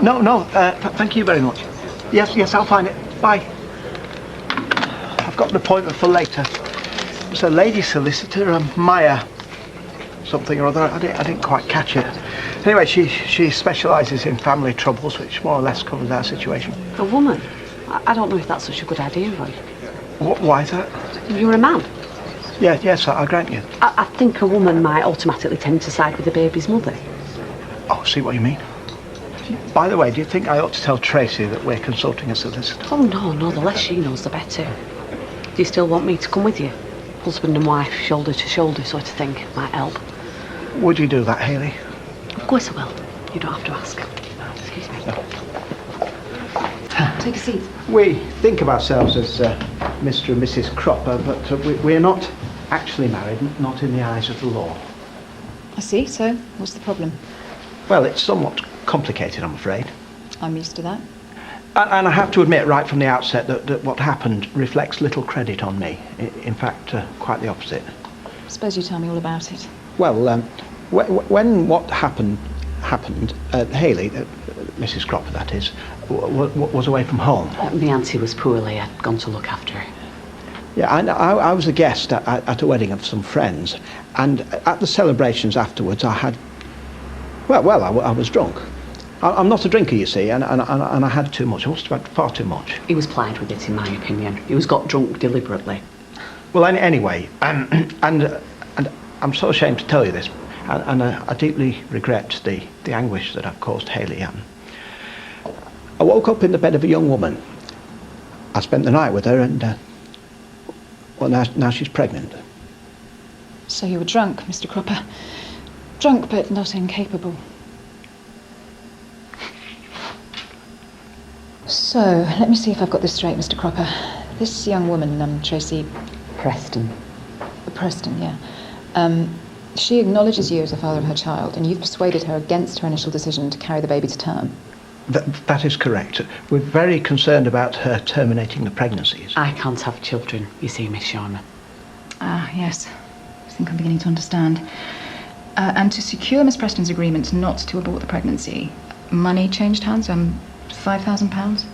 No, thank you very much. Yes, I'll find it. Bye. I've got an appointment for later. It's a lady solicitor, Maya something or other. I didn't quite catch it. Anyway, she specialises in family troubles, which more or less covers our situation. A woman? I don't know if that's such a good idea, Roy. Why is that? You're a man. Yes, I grant you. I think a woman might automatically tend to side with the baby's mother. Oh, see what you mean. By the way, do you think I ought to tell Tracy that we're consulting a solicitor? Oh, no, the less she knows, the better. Do you still want me to come with you? Husband and wife, shoulder to shoulder sort of thing. Might help. Would you do that, Hayley? Of course I will. You don't have to ask. Excuse me. No. Take a seat. We think of ourselves as Mr. and Mrs. Cropper, but we're not actually married, not in the eyes of the law. I see, so what's the problem? Well, it's somewhat complicated, I'm afraid. I'm used to that. And I have to admit right from the outset that what happened reflects little credit on me. In fact, quite the opposite. Suppose you tell me all about it. Well, when what happened, Hayley, Mrs. Cropper that is, was away from home. My auntie was poorly. I'd gone to look after her. Yeah, I was a guest at a wedding of some friends, and at the celebrations afterwards I had... Well, I was drunk. I'm not a drinker, you see, and I had too much. I must have had far too much. He was plied with it, in my opinion. He was got drunk deliberately. Well, anyway, and I'm so ashamed to tell you this, and I deeply regret the anguish that I've caused Hayley. I woke up in the bed of a young woman. I spent the night with her, and well, now she's pregnant. So you were drunk, Mr. Cropper. Drunk, but not incapable. So, let me see if I've got this straight, Mr. Cropper. This young woman, Tracy... Preston, yeah. She acknowledges you as the father of her child, and you've persuaded her against her initial decision to carry the baby to term. That is correct. We're very concerned about her terminating the pregnancies. I can't have children, you see, Miss Sharma. Ah, yes. I think I'm beginning to understand. And to secure Miss Preston's agreement not to abort the pregnancy, money changed hands, £5,000?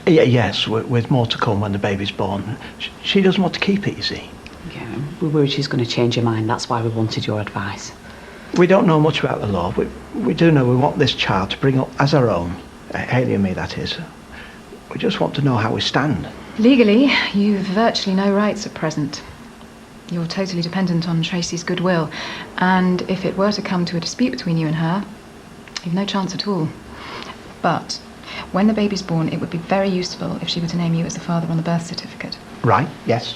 Yes, with more to come when the baby's born. She doesn't want to keep it, you see. Yeah, we're worried she's going to change her mind. That's why we wanted your advice. We don't know much about the law. We do know we want this child to bring up as our own. Hayley and me, that is. We just want to know how we stand. Legally, you've virtually no rights at present. You're totally dependent on Tracy's goodwill, and if it were to come to a dispute between you and her, you've no chance at all. But when the baby's born, it would be very useful if she were to name you as the father on the birth certificate. Right, yes.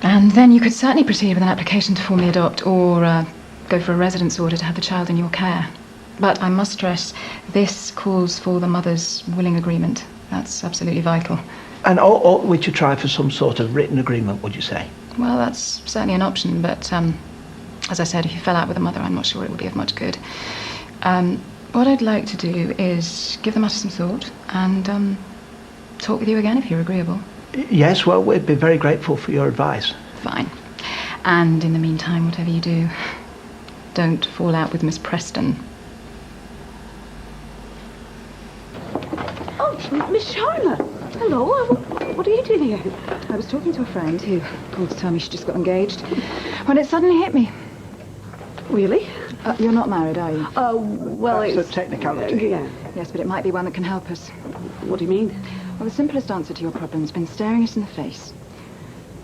And then you could certainly proceed with an application to formally adopt, or go for a residence order to have the child in your care. But I must stress, this calls for the mother's willing agreement. That's absolutely vital. And ought we to try for some sort of written agreement, would you say? Well, that's certainly an option, but as I said, if you fell out with the mother, I'm not sure it would be of much good. What I'd like to do is give the matter some thought and talk with you again if you're agreeable. Yes, well, we'd be very grateful for your advice. Fine. And in the meantime, whatever you do, don't fall out with Miss Preston. Oh, Miss Sharma. Hello. What are you doing here? I was talking to a friend who called to tell me she just got engaged when it suddenly hit me. Really? You're not married, are you? Oh, well, That's it's... a technicality. Yeah. Yes, but it might be one that can help us. What do you mean? Well, the simplest answer to your problem has been staring us in the face.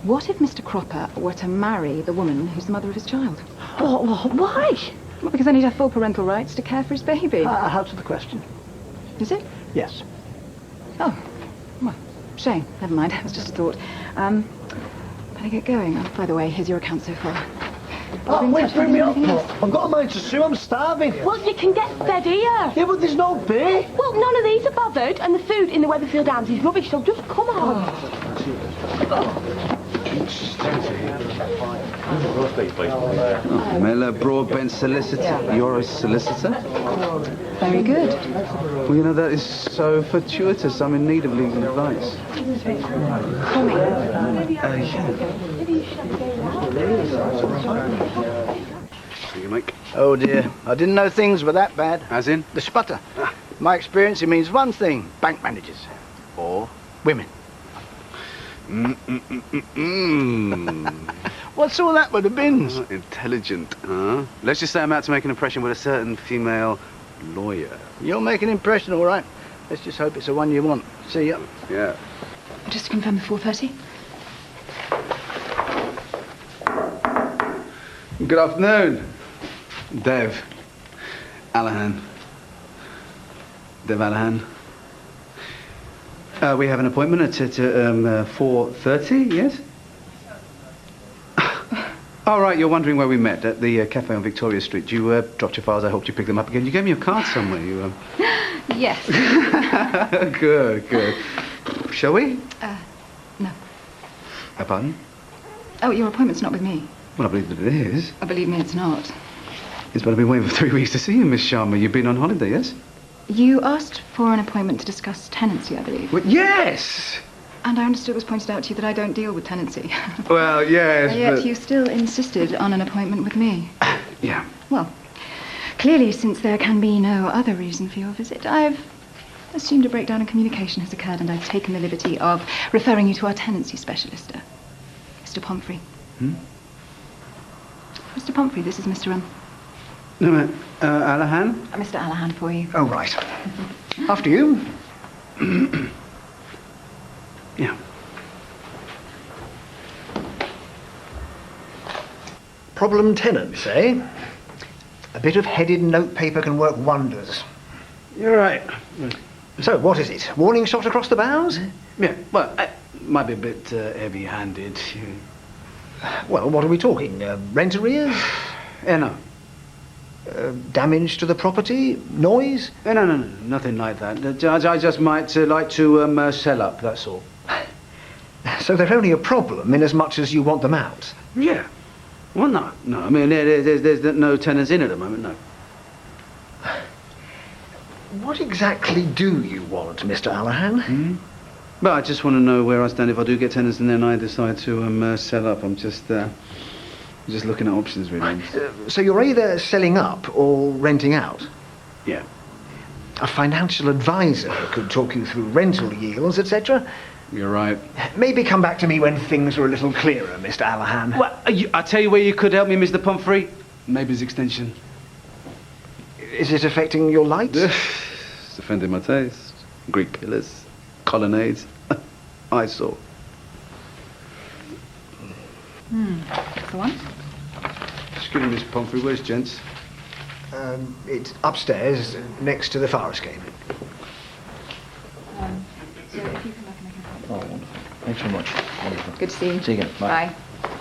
What if Mr. Cropper were to marry the woman who's the mother of his child? Why? Well, because then he'd have full parental rights to care for his baby. How to the question? Is it? Yes. Oh, well, shame. Never mind. It was just a thought. Better get going. Oh, by the way, here's your account so far. Wait, bring me up, Pop. I've got a mind to sue, I'm starving. Well, you can get fed here. Yeah, but there's no beer. Well, none of these are bothered, and the food in the Weatherfield Arms is rubbish, so just come on. Miller Broadbent solicitor. You're a solicitor? Very good. Well, you know, that is so fortuitous. I'm in need of legal advice. See you, Mike. Oh, dear. I didn't know things were that bad. As in? The sputter. My experience, it means one thing. Bank managers. Or women. What's all that with the bins? Oh, intelligent, huh? Let's just say I'm out to make an impression with a certain female lawyer. You'll make an impression, all right. Let's just hope it's the one you want. See ya. Yeah. Just to confirm the 4:30. Good afternoon. Dev. Allahan. Dev Allahan. We have an appointment at 4:30, yes? All right, you're wondering where we met, at the cafe on Victoria Street. You dropped your files, I hoped you picked them up again. You gave me a card somewhere, you... Yes. Good, good. Shall we? No. Pardon? Oh, your appointment's not with me. Well, I believe that it is. Oh, believe me, it's not. Yes, but I've been waiting for 3 weeks to see you, Miss Sharma. You've been on holiday, yes? You asked for an appointment to discuss tenancy, I believe. Well, yes! And I understood it was pointed out to you that I don't deal with tenancy. Well, yes, And yet but... you still insisted on an appointment with me. Yeah. Well, clearly, since there can be no other reason for your visit, I've assumed a breakdown in communication has occurred, and I've taken the liberty of referring you to our tenancy specialist, Mr. Pomfrey. Mr. Pomfrey, this is Mr. No, Allahan? Mr. Allahan for you. Oh, right. After you. Yeah. Problem tenants, eh? A bit of headed notepaper can work wonders. You're right. So, what is it? Warning shot across the bows? Yeah, well, it might be a bit heavy-handed. Well, what are we talking? Rent arrears? Yeah, no. Damage to the property? Noise? No, nothing like that. Judge, I just might like to sell up, that's all. So they're only a problem in as much as you want them out? Yeah. Well, no. I mean, there's no tenants in at the moment, no. What exactly do you want, Mr. Allahan? Well, I just want to know where I stand if I do get tenants and then I decide to sell up. I'm just looking at options, really. So you're either selling up or renting out? Yeah. A financial advisor could talk you through rental yields, etc. You're right. Maybe come back to me when things are a little clearer, Mr. Allahan. Well, I tell you where you could help me, Mr. Pomfrey. Maybe's extension. Is it affecting your lights? It's offending my taste. Greek pillars, colonnades. Eyesore. That's the one. Excuse me, Miss Pomfrey, where's gents? It's upstairs, next to the fire escape. So if you come back and make an appointment. Oh, wonderful. Thanks very much. Wonderful. Good to see you. See you again. Bye.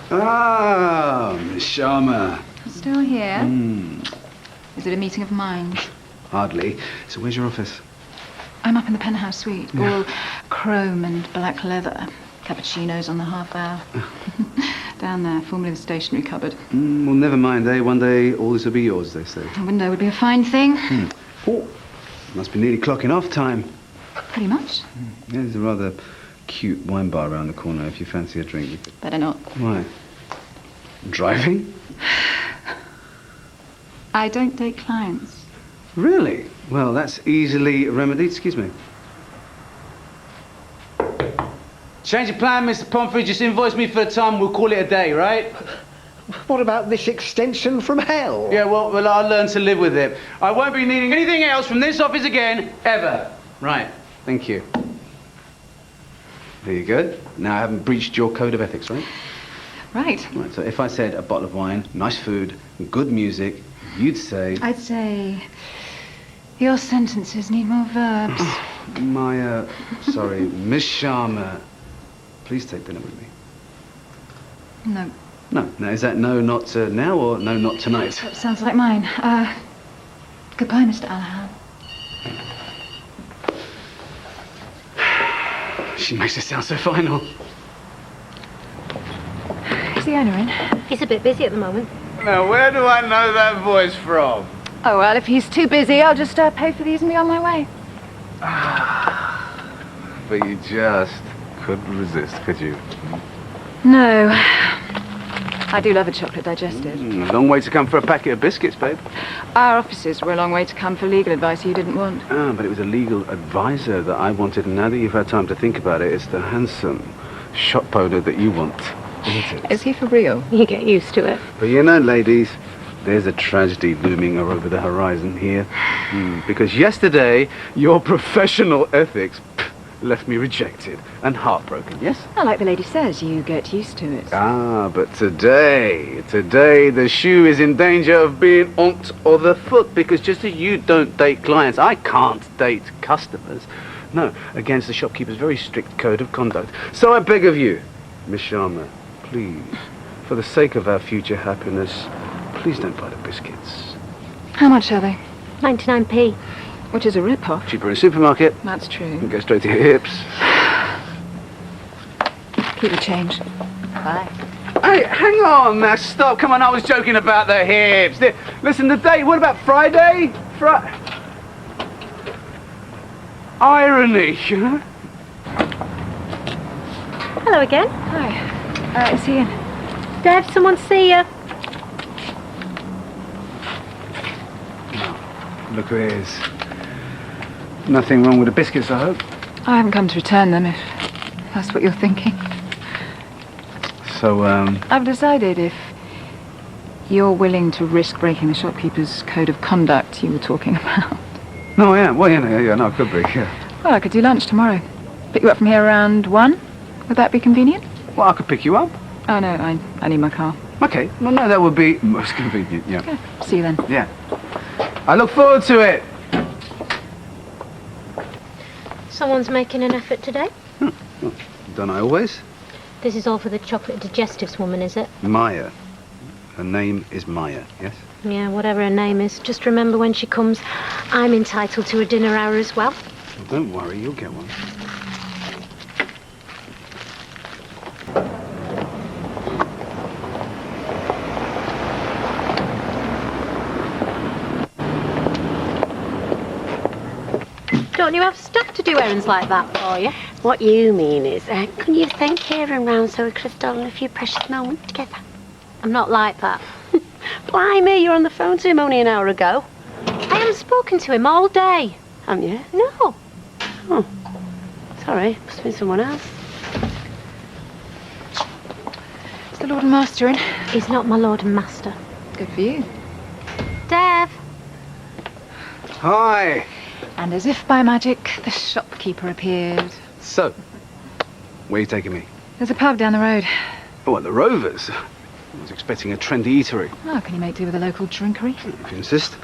Bye. Ah, Miss Sharma. Still here? Is it a meeting of minds? Hardly. So where's your office? I'm up in the penthouse suite, all chrome and black leather. Cappuccinos on the half hour. Down there, formerly the stationery cupboard. Well, never mind, eh? One day all this will be yours, they say. A window would be a fine thing. Oh, must be nearly clocking off time. Pretty much. Yeah, there's a rather cute wine bar around the corner. If you fancy a drink, you could... Better not. Why? Driving? I don't date clients. Really? Well, that's easily remedied. Excuse me. Change of plan, Mr. Pomfrey. Just invoice me for the time. We'll call it a day, right? What about this extension from hell? Yeah, well, I'll learn to live with it. I won't be needing anything else from this office again, ever. Right. Thank you. There you go. Now I haven't breached your code of ethics, right? Right. Right, so if I said a bottle of wine, nice food, good music, you'd say... I'd say your sentences need more verbs. My, sorry, Miss Sharma, please take dinner with me. No. No. Now, is that no, not now, or no, not tonight? That sounds like mine. Goodbye, Mr. Allahan. She makes it sound so final. Is the owner in? He's a bit busy at the moment. Now, where do I know that voice from? Oh, well, if he's too busy, I'll just pay for these and be on my way. But you just couldn't resist, could you? No. I do love a chocolate digestive. A long way to come for a packet of biscuits, babe. Our offices were a long way to come for legal advice you didn't want. Ah, but it was a legal advisor that I wanted, and now that you've had time to think about it, it's the handsome shop owner that you want, isn't it? Is he for real? You get used to it. But you know, ladies, there's a tragedy looming over the horizon here. Because yesterday, your professional ethics left me rejected and heartbroken, yes? Well, like the lady says, you get used to it. Ah, but today, the shoe is in danger of being on the foot, because just as you don't date clients, I can't date customers. No, against the shopkeeper's very strict code of conduct. So I beg of you, Miss Sharma, please, for the sake of our future happiness, please don't buy the biscuits. How much are they? 99p. Which is a rip-off. Cheaper in a supermarket. That's true. Go straight to your hips. Keep the change. Bye. Hey, hang on now, stop. Come on, I was joking about the hips. Listen, the date, what about Friday? Irony, huh? Hello again. Hi. Is he in? Dev, someone see you. Look who it is. Nothing wrong with the biscuits, I hope. I haven't come to return them, if that's what you're thinking. So, I've decided if you're willing to risk breaking the shopkeeper's code of conduct you were talking about. No, I am. Well, yeah, no, it could be, yeah. Well, I could do lunch tomorrow. Pick you up from here around 1. Would that be convenient? Well, I could pick you up. Oh, no, I need my car. Okay, well, no, that would be most convenient, yeah. Okay, see you then. Yeah. I look forward to it. Someone's making an effort today. Well, don't I always? This is all for the chocolate digestives woman, is it? Maya. Her name is Maya, yes? Yeah, whatever her name is. Just remember when she comes, I'm entitled to a dinner hour as well. Well, don't worry, you'll get one. Don't you have staff to do errands like that for you? What you mean is, can you send Kieran round so we could have stolen a few precious moments together? I'm not like that. Blimey, you were on the phone to him only an hour ago. I haven't spoken to him all day. Haven't you? No. Oh. Sorry, must have been someone else. Is the Lord and Master in? He's not my lord and master. Good for you. Dev. Hi. And as if by magic, the shopkeeper appeared. So, where are you taking me? There's a pub down the road. Oh, at the Rovers. I was expecting a trendy eatery. Oh, can you make do with a local drinkery? If you insist.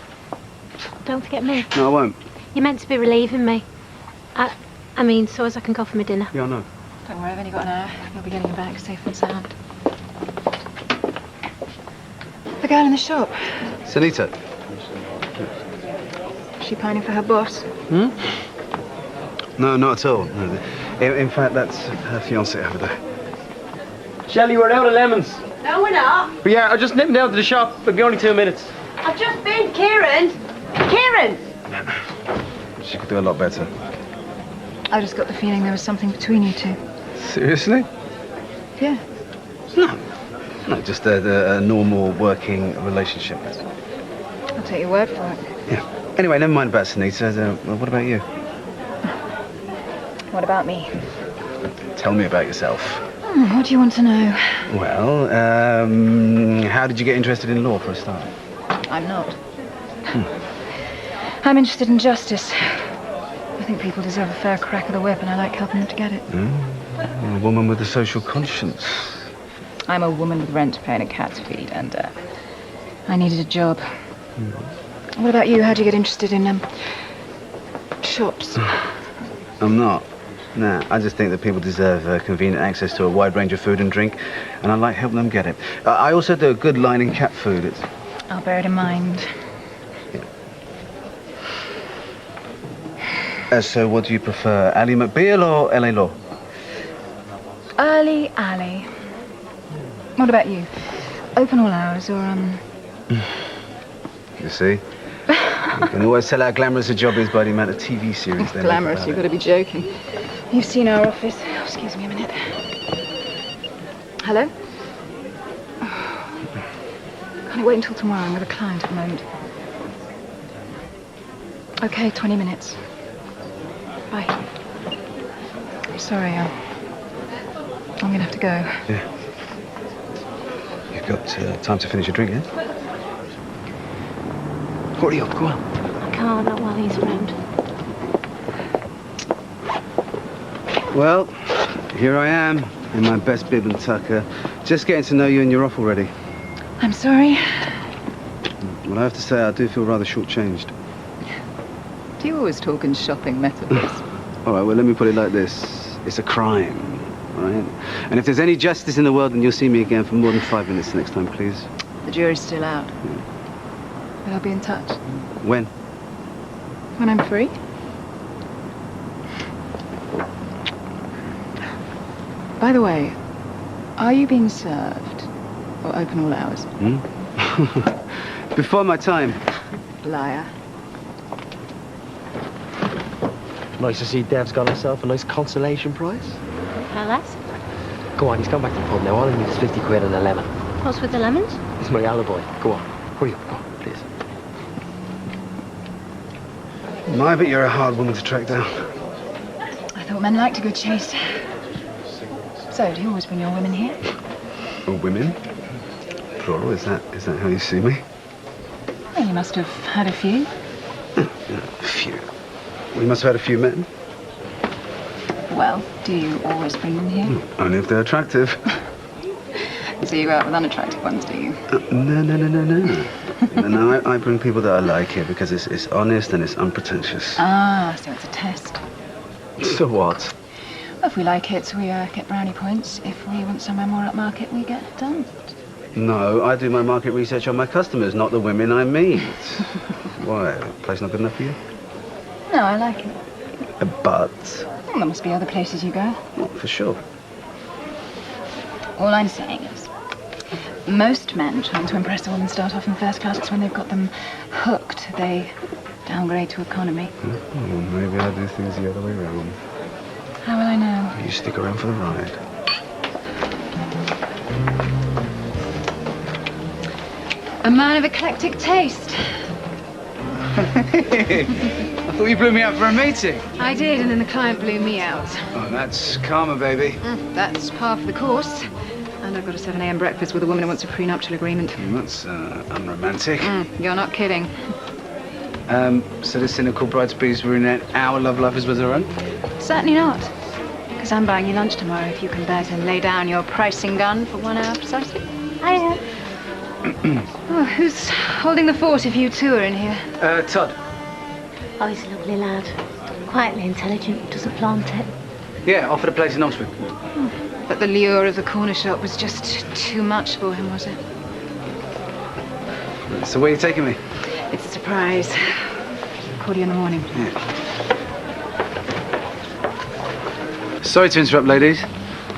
Don't forget me. No, I won't. You're meant to be relieving me. I mean, so as I can go for my dinner. Yeah, I know. Don't worry, I've only got an hour. You'll be getting back safe and sound. The girl in the shop. Sunita. Is she pining for her boss? Hmm? No, not at all. No, in fact, that's her fiancé over there. Shelley, we're out of lemons. No, we're not. But yeah, I just nipped down to the shop. It'll be only 2 minutes. I've just been Kieran. Kieran! She could do a lot better. I just got the feeling there was something between you two. Seriously? Yeah. No, just a normal working relationship. I'll take your word for it. Yeah. Anyway, never mind about Sunita. What about you? What about me? Tell me about yourself. What do you want to know? Well, how did you get interested in law for a start? I'm not. I'm interested in justice. I think people deserve a fair crack of the whip, and I like helping them to get it. A woman with a social conscience. I'm a woman with rent to pay and a cat to feed, and I needed a job. What about you? How'd you get interested in shops? I'm not. Nah, I just think that people deserve convenient access to a wide range of food and drink, and I like helping them get it. I also do a good line in cat food. I'll bear it in mind. So what do you prefer, Ally McBeal or LA Law? Early alley. What about you? Open all hours, or You see? You can always tell how glamorous a job is by the amount of TV series they make glamorous? about You've it. got to be joking. You've seen our office. Oh, excuse me a minute. Hello? Can it wait until tomorrow? I'm with a client at the moment. Okay, 20 minutes. Bye. Sorry, I'm gonna have to go. Yeah. You've got time to finish your drink, yeah? Hurry up, go on. I can't, not while he's around. Well, here I am, in my best bib and tucker. Just getting to know you and you're off already. I'm sorry. Well, I have to say, I do feel rather shortchanged. Do you always talk in shopping metaphors? All right, well, let me put it like this. It's a crime, all right? And if there's any justice in the world, then you'll see me again for more than 5 minutes next time, please. The jury's still out. But I'll be in touch. When? When I'm free. By the way, are you being served or open all hours? Before my time. Liar. Nice to see Dev's got herself a nice consolation prize. Well, that's... Go on, he's gone back to the pub now. All I need is 50 quid and a lemon. What's with the lemons? It's my alibi. Go on. Hurry up, go on, please. My, but you're a hard woman to track down. I thought men liked a good chase. So, do you always bring your women here? Or women? Plural, is that how you see me? Well, you must have had a few. A few. We must have had a few men. Well, do you always bring them here? Only if they're attractive. So you go out with unattractive ones, do you? No. No, I bring people that I like here because it's honest and it's unpretentious. Ah, so it's a test. So what? Well, if we like it, we get brownie points. If we want somewhere more upmarket, we get dumped. No, I do my market research on my customers, not the women I meet. Why? The place not good enough for you? No, I like it. But? Well, there must be other places you go. Well, for sure. All I'm saying is, most men trying to impress a woman start off in first class because when they've got them hooked, they downgrade to economy. Well, maybe I do things the other way around. How will I know? You stick around for the ride. A man of eclectic taste. I thought you blew me out for a meeting. I did, and then the client blew me out. Oh, that's karma, baby. That's par for the course. And I've got a 7 a.m. breakfast with a woman who wants a prenuptial agreement. That's unromantic. You're not kidding. So the cynical bride's ruined our love life as well as our own? Certainly not. Because I'm buying you lunch tomorrow if you can bear to lay down your pricing gun for 1 hour precisely. I am. Oh, who's holding the fort if you two are in here? Todd. Oh, he's a lovely lad. Quietly intelligent, doesn't flaunt it. Yeah, offered a place in Oxford. But the lure of the corner shop was just too much for him, was it? So where are you taking me? It's a surprise. Call you in the morning. Yeah. Sorry to interrupt, ladies.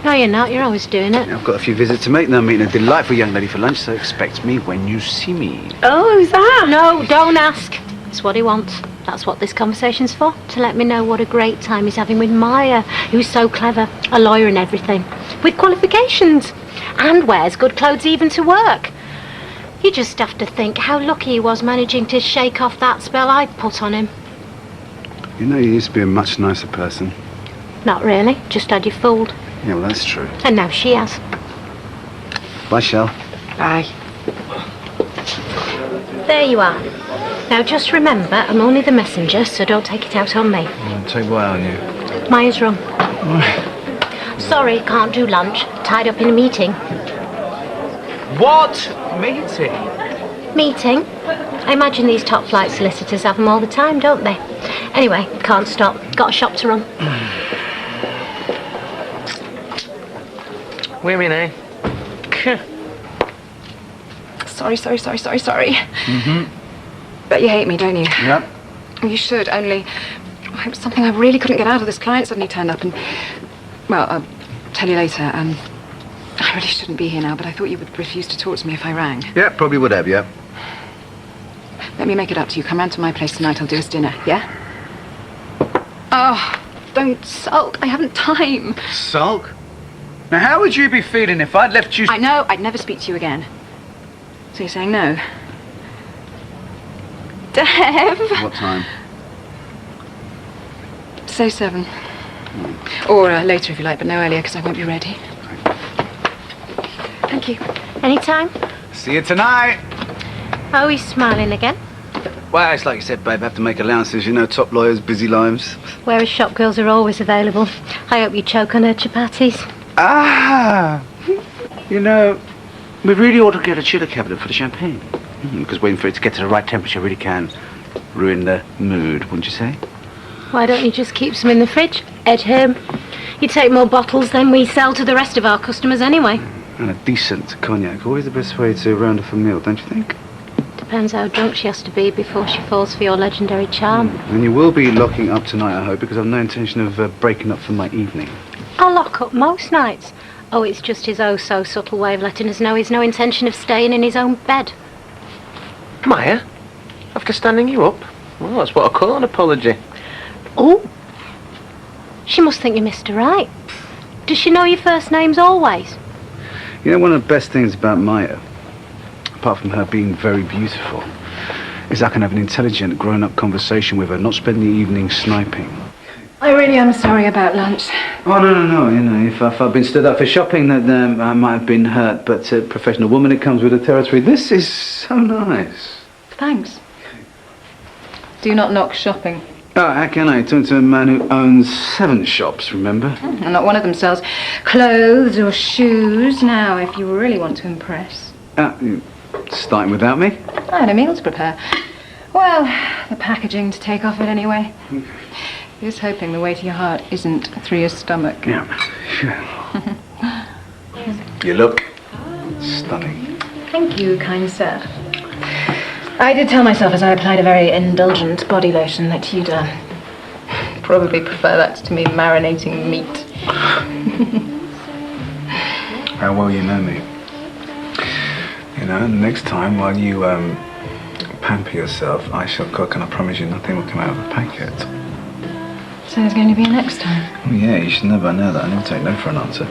No, you're not. You're always doing it. I've got a few visits to make. Now I'm meeting a delightful young lady for lunch, so expect me when you see me. Oh, who's that? No, don't ask. It's what he wants. That's what this conversation's for. To let me know what a great time he's having with Maya, who's so clever, a lawyer and everything, with qualifications, and wears good clothes even to work. You just have to think how lucky he was managing to shake off that spell I put on him. You know, you used to be a much nicer person. Not really. Just had you fooled. Yeah, well, that's true. And now she has. Bye, Shell. Bye. There you are. Now just remember, I'm only the messenger, so don't take it out on me. Take what on you? Maya's wrong. Sorry, can't do lunch. Tied up in a meeting. What? Meeting? Meeting? I imagine these top flight solicitors have them all the time, don't they? Anyway, can't stop. Got a shop to run. Wait a minute. Sorry. Bet you hate me, don't you? Yep. Well, you should, only it was something I really couldn't get out of. This client suddenly turned up and, well, I'll tell you later. I really shouldn't be here now, but I thought you would refuse to talk to me if I rang. Yeah, probably would have, yeah. Let me make it up to you. Come round to my place tonight. I'll do us dinner, yeah? Oh, don't sulk. I haven't time. Sulk? Now, how would you be feeling if I'd left you... I know. I'd never speak to you again. So you're saying no? Dev! What time? Say 7. Or later if you like, but no earlier because I won't be ready. Thank you. Anytime? See you tonight. Oh, he's smiling again. Well, it's like you said, babe, I have to make allowances. You know, top lawyers, busy lives. Whereas shop girls are always available. I hope you choke on her chapatis. Ah! You know, we really ought to get a chiller cabinet for the champagne. Because waiting for it to get to the right temperature really can ruin the mood, wouldn't you say? Why don't you just keep some in the fridge? Ed him. You take more bottles than we sell to the rest of our customers anyway. And a decent cognac, always the best way to round off a meal, don't you think? Depends how drunk she has to be before she falls for your legendary charm. And you will be locking up tonight, I hope, because I've no intention of breaking up for my evening. I'll lock up most nights. Oh, it's just his oh-so-subtle way of letting us know he's no intention of staying in his own bed. Maya, after standing you up? Well, that's what I call an apology. Oh! She must think you missed her right. Does she know your first names always? You know, one of the best things about Maya, apart from her being very beautiful, is I can have an intelligent, grown-up conversation with her, not spend the evening sniping. I really am sorry about lunch. Oh, no. You know, if I'd been stood up for shopping, then I might have been hurt. But a professional woman, it comes with the territory. This is so nice. Thanks. Do not knock shopping. Oh, how can I? Talking to a man who owns 7 shops, remember? And not one of them sells clothes or shoes. Now, if you really want to impress. You starting without me? I had a meal to prepare. Well, the packaging to take off it anyway. Just hoping the way to your heart isn't through your stomach. Yeah, sure. You look stunning. Thank you, kind sir. I did tell myself as I applied a very indulgent body lotion that you'd probably prefer that to me marinating meat. How well you know me. You know, next time while you pamper yourself, I shall cook, and I promise you nothing will come out of the packet. So there's going to be a next time. Oh yeah, you should know by now that I never take no for an answer.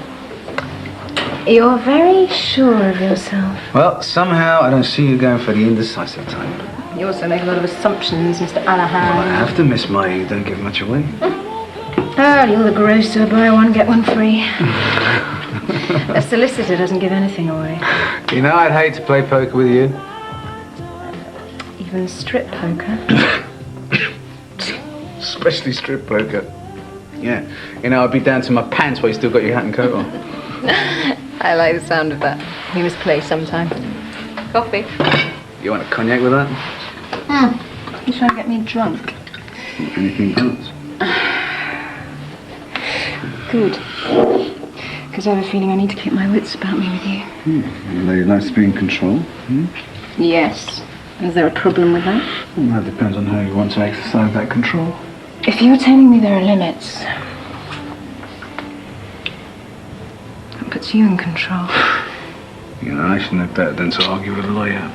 You're very sure of yourself. Well, somehow I don't see you going for the indecisive type. You also make a lot of assumptions, Mr. Well, I Allahan. have to miss my you don't give much away. Oh, you're the grocer, buy one, get one free. A solicitor doesn't give anything away. You know, I'd hate to play poker with you. Even strip poker. Especially strip poker. Yeah. You know, I'd be down to my pants while you still got your hat and coat on. I like the sound of that. We must play sometime. Coffee. You want a cognac with that? You trying to get me drunk? Anything else? Good. Because I have a feeling I need to keep my wits about me with you. A lady likes to be in control. Yes. Is there a problem with that? Well, that depends on how you want to exercise that control. If you're telling me there are limits, that puts you in control. You know, I should know better than to argue with a lawyer.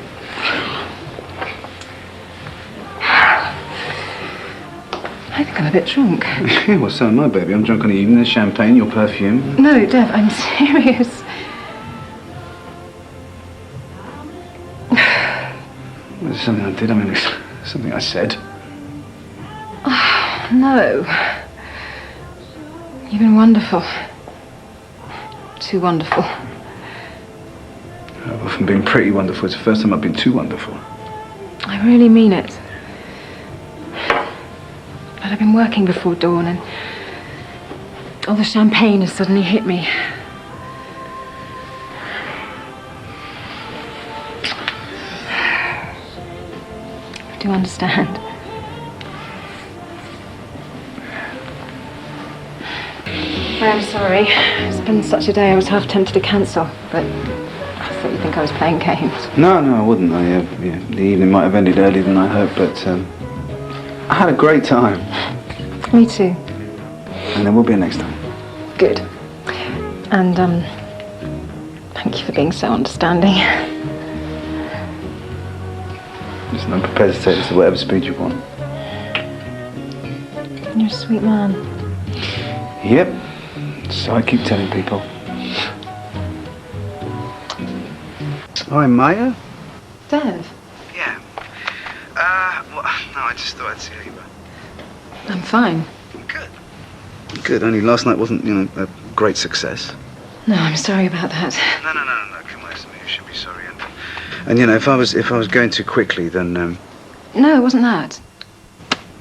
I think I'm a bit drunk. Yeah, well, so am I, baby. I'm drunk on the evening. There's champagne, your perfume. No, Dev, I'm serious. Was it something I did? I mean, it's something I said. No. You've been wonderful. Too wonderful. I've often been pretty wonderful. It's the first time I've been too wonderful. I really mean it. But I've been working before dawn and all the champagne has suddenly hit me. I do understand. I'm sorry. It's been such a day I was half tempted to cancel, but I thought you'd think I was playing games. No, I wouldn't. The evening might have ended earlier than I hoped, but I had a great time. Me too. And there will be a next time. Good. And, thank you for being so understanding. Listen, I'm prepared to take this at whatever speed you want. You're a sweet man. Yep. So I keep telling people. Hi, Maya. Dev, Yeah. Well, no, I just thought I'd see how you were. I'm fine. Good. Good, only last night wasn't, a great success. No, I'm sorry about that. No, come on, you should be sorry. And if I was going too quickly, then, No, it wasn't that.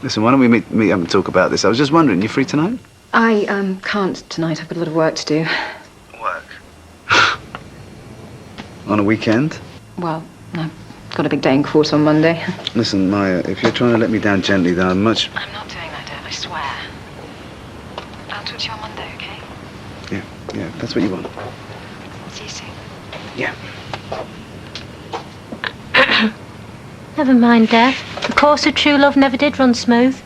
Listen, why don't we meet up and talk about this? I was just wondering, you free tonight? I can't tonight. I've got a lot of work to do. Work? On a weekend? Well, I've got a big day in court on Monday. Listen, Maya, if you're trying to let me down gently, then I'm not doing that, Dev, I swear. I'll talk to you on Monday, okay? Yeah, if that's what you want. See you soon. Yeah. Never mind, Dev. The course of true love never did run smooth.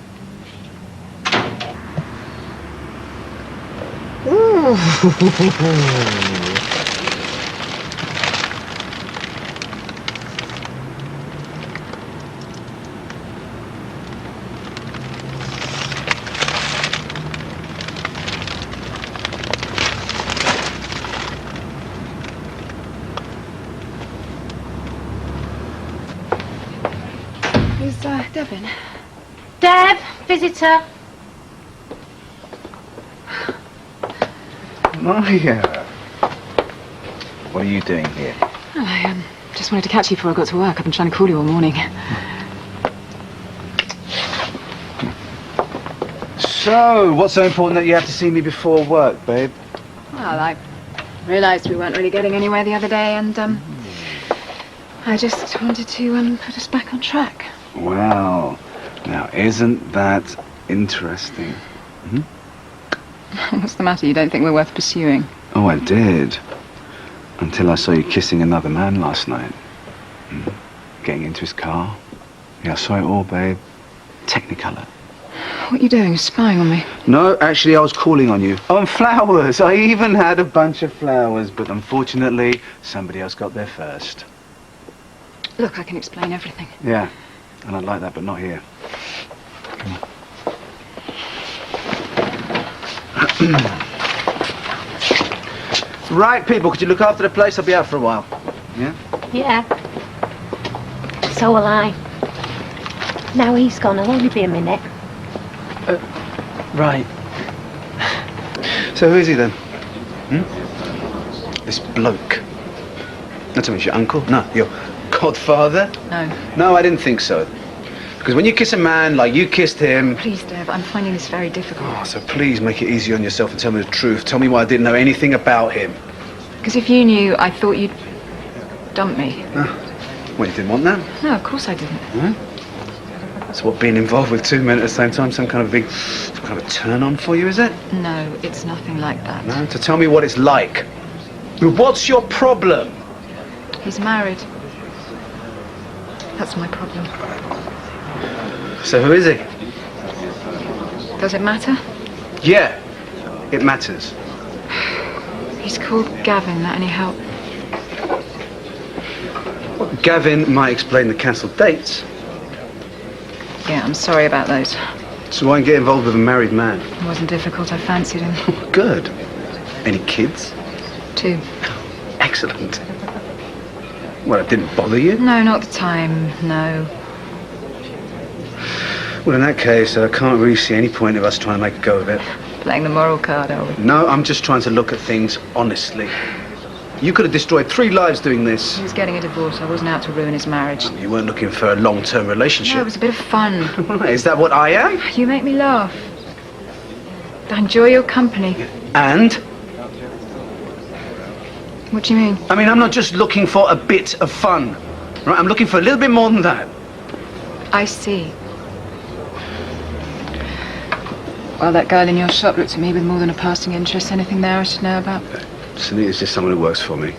Is Devin? Dev, visitor. Maya! What are you doing here? I just wanted to catch you before I got to work. I've been trying to call you all morning. So, what's so important that you have to see me before work, babe? Well, I realised we weren't really getting anywhere the other day, and I just wanted to put us back on track. Wow. Now, isn't that interesting? What's the matter? You don't think we're worth pursuing? Oh, I did. Until I saw you kissing another man last night. Getting into his car. Yeah, I saw it all, babe. Technicolor. What are you doing? Spying on me? No, actually, I was calling on you. Oh, and flowers. I even had a bunch of flowers, but unfortunately, somebody else got there first. Look, I can explain everything. Yeah, and I'd like that, but not here. Come on. Right, people, could you look after the place? I'll be out for a while. Yeah? Yeah. So will I. Now he's gone, I'll only be a minute. Right. So who is he then? This bloke. Not to mention your uncle? No, your godfather? No. No, I didn't think so. Because when you kiss a man like you kissed him... Please, Dev, I'm finding this very difficult. Oh, so please make it easy on yourself and tell me the truth. Tell me why I didn't know anything about him. Because if you knew, I thought you'd dump me. Well, you didn't want that? No, of course I didn't. So what, being involved with two men at the same time, some kind of turn on for you, is it? No, it's nothing like that. No? So tell me what it's like. What's your problem? He's married. That's my problem. So who is he? Does it matter? Yeah, it matters. He's called Gavin. That any help? Gavin might explain the cancelled dates. Yeah, I'm sorry about those. So why get involved with a married man? It wasn't difficult. I fancied him. Good. Any kids? 2. Excellent. Well, it didn't bother you? No, not the time. No. Well, in that case, I can't really see any point of us trying to make a go of it. Playing the moral card, are we? No, I'm just trying to look at things honestly. You could have destroyed 3 lives doing this. He was getting a divorce. I wasn't out to ruin his marriage. You weren't looking for a long-term relationship. No, it was a bit of fun. Is that what I am? You make me laugh. I enjoy your company. And? What do you mean? I mean, I'm not just looking for a bit of fun. Right? I'm looking for a little bit more than that. I see. Well, that girl in your shop looked at me with more than a passing interest. Anything there I should know about? Sunita's just someone who works for me.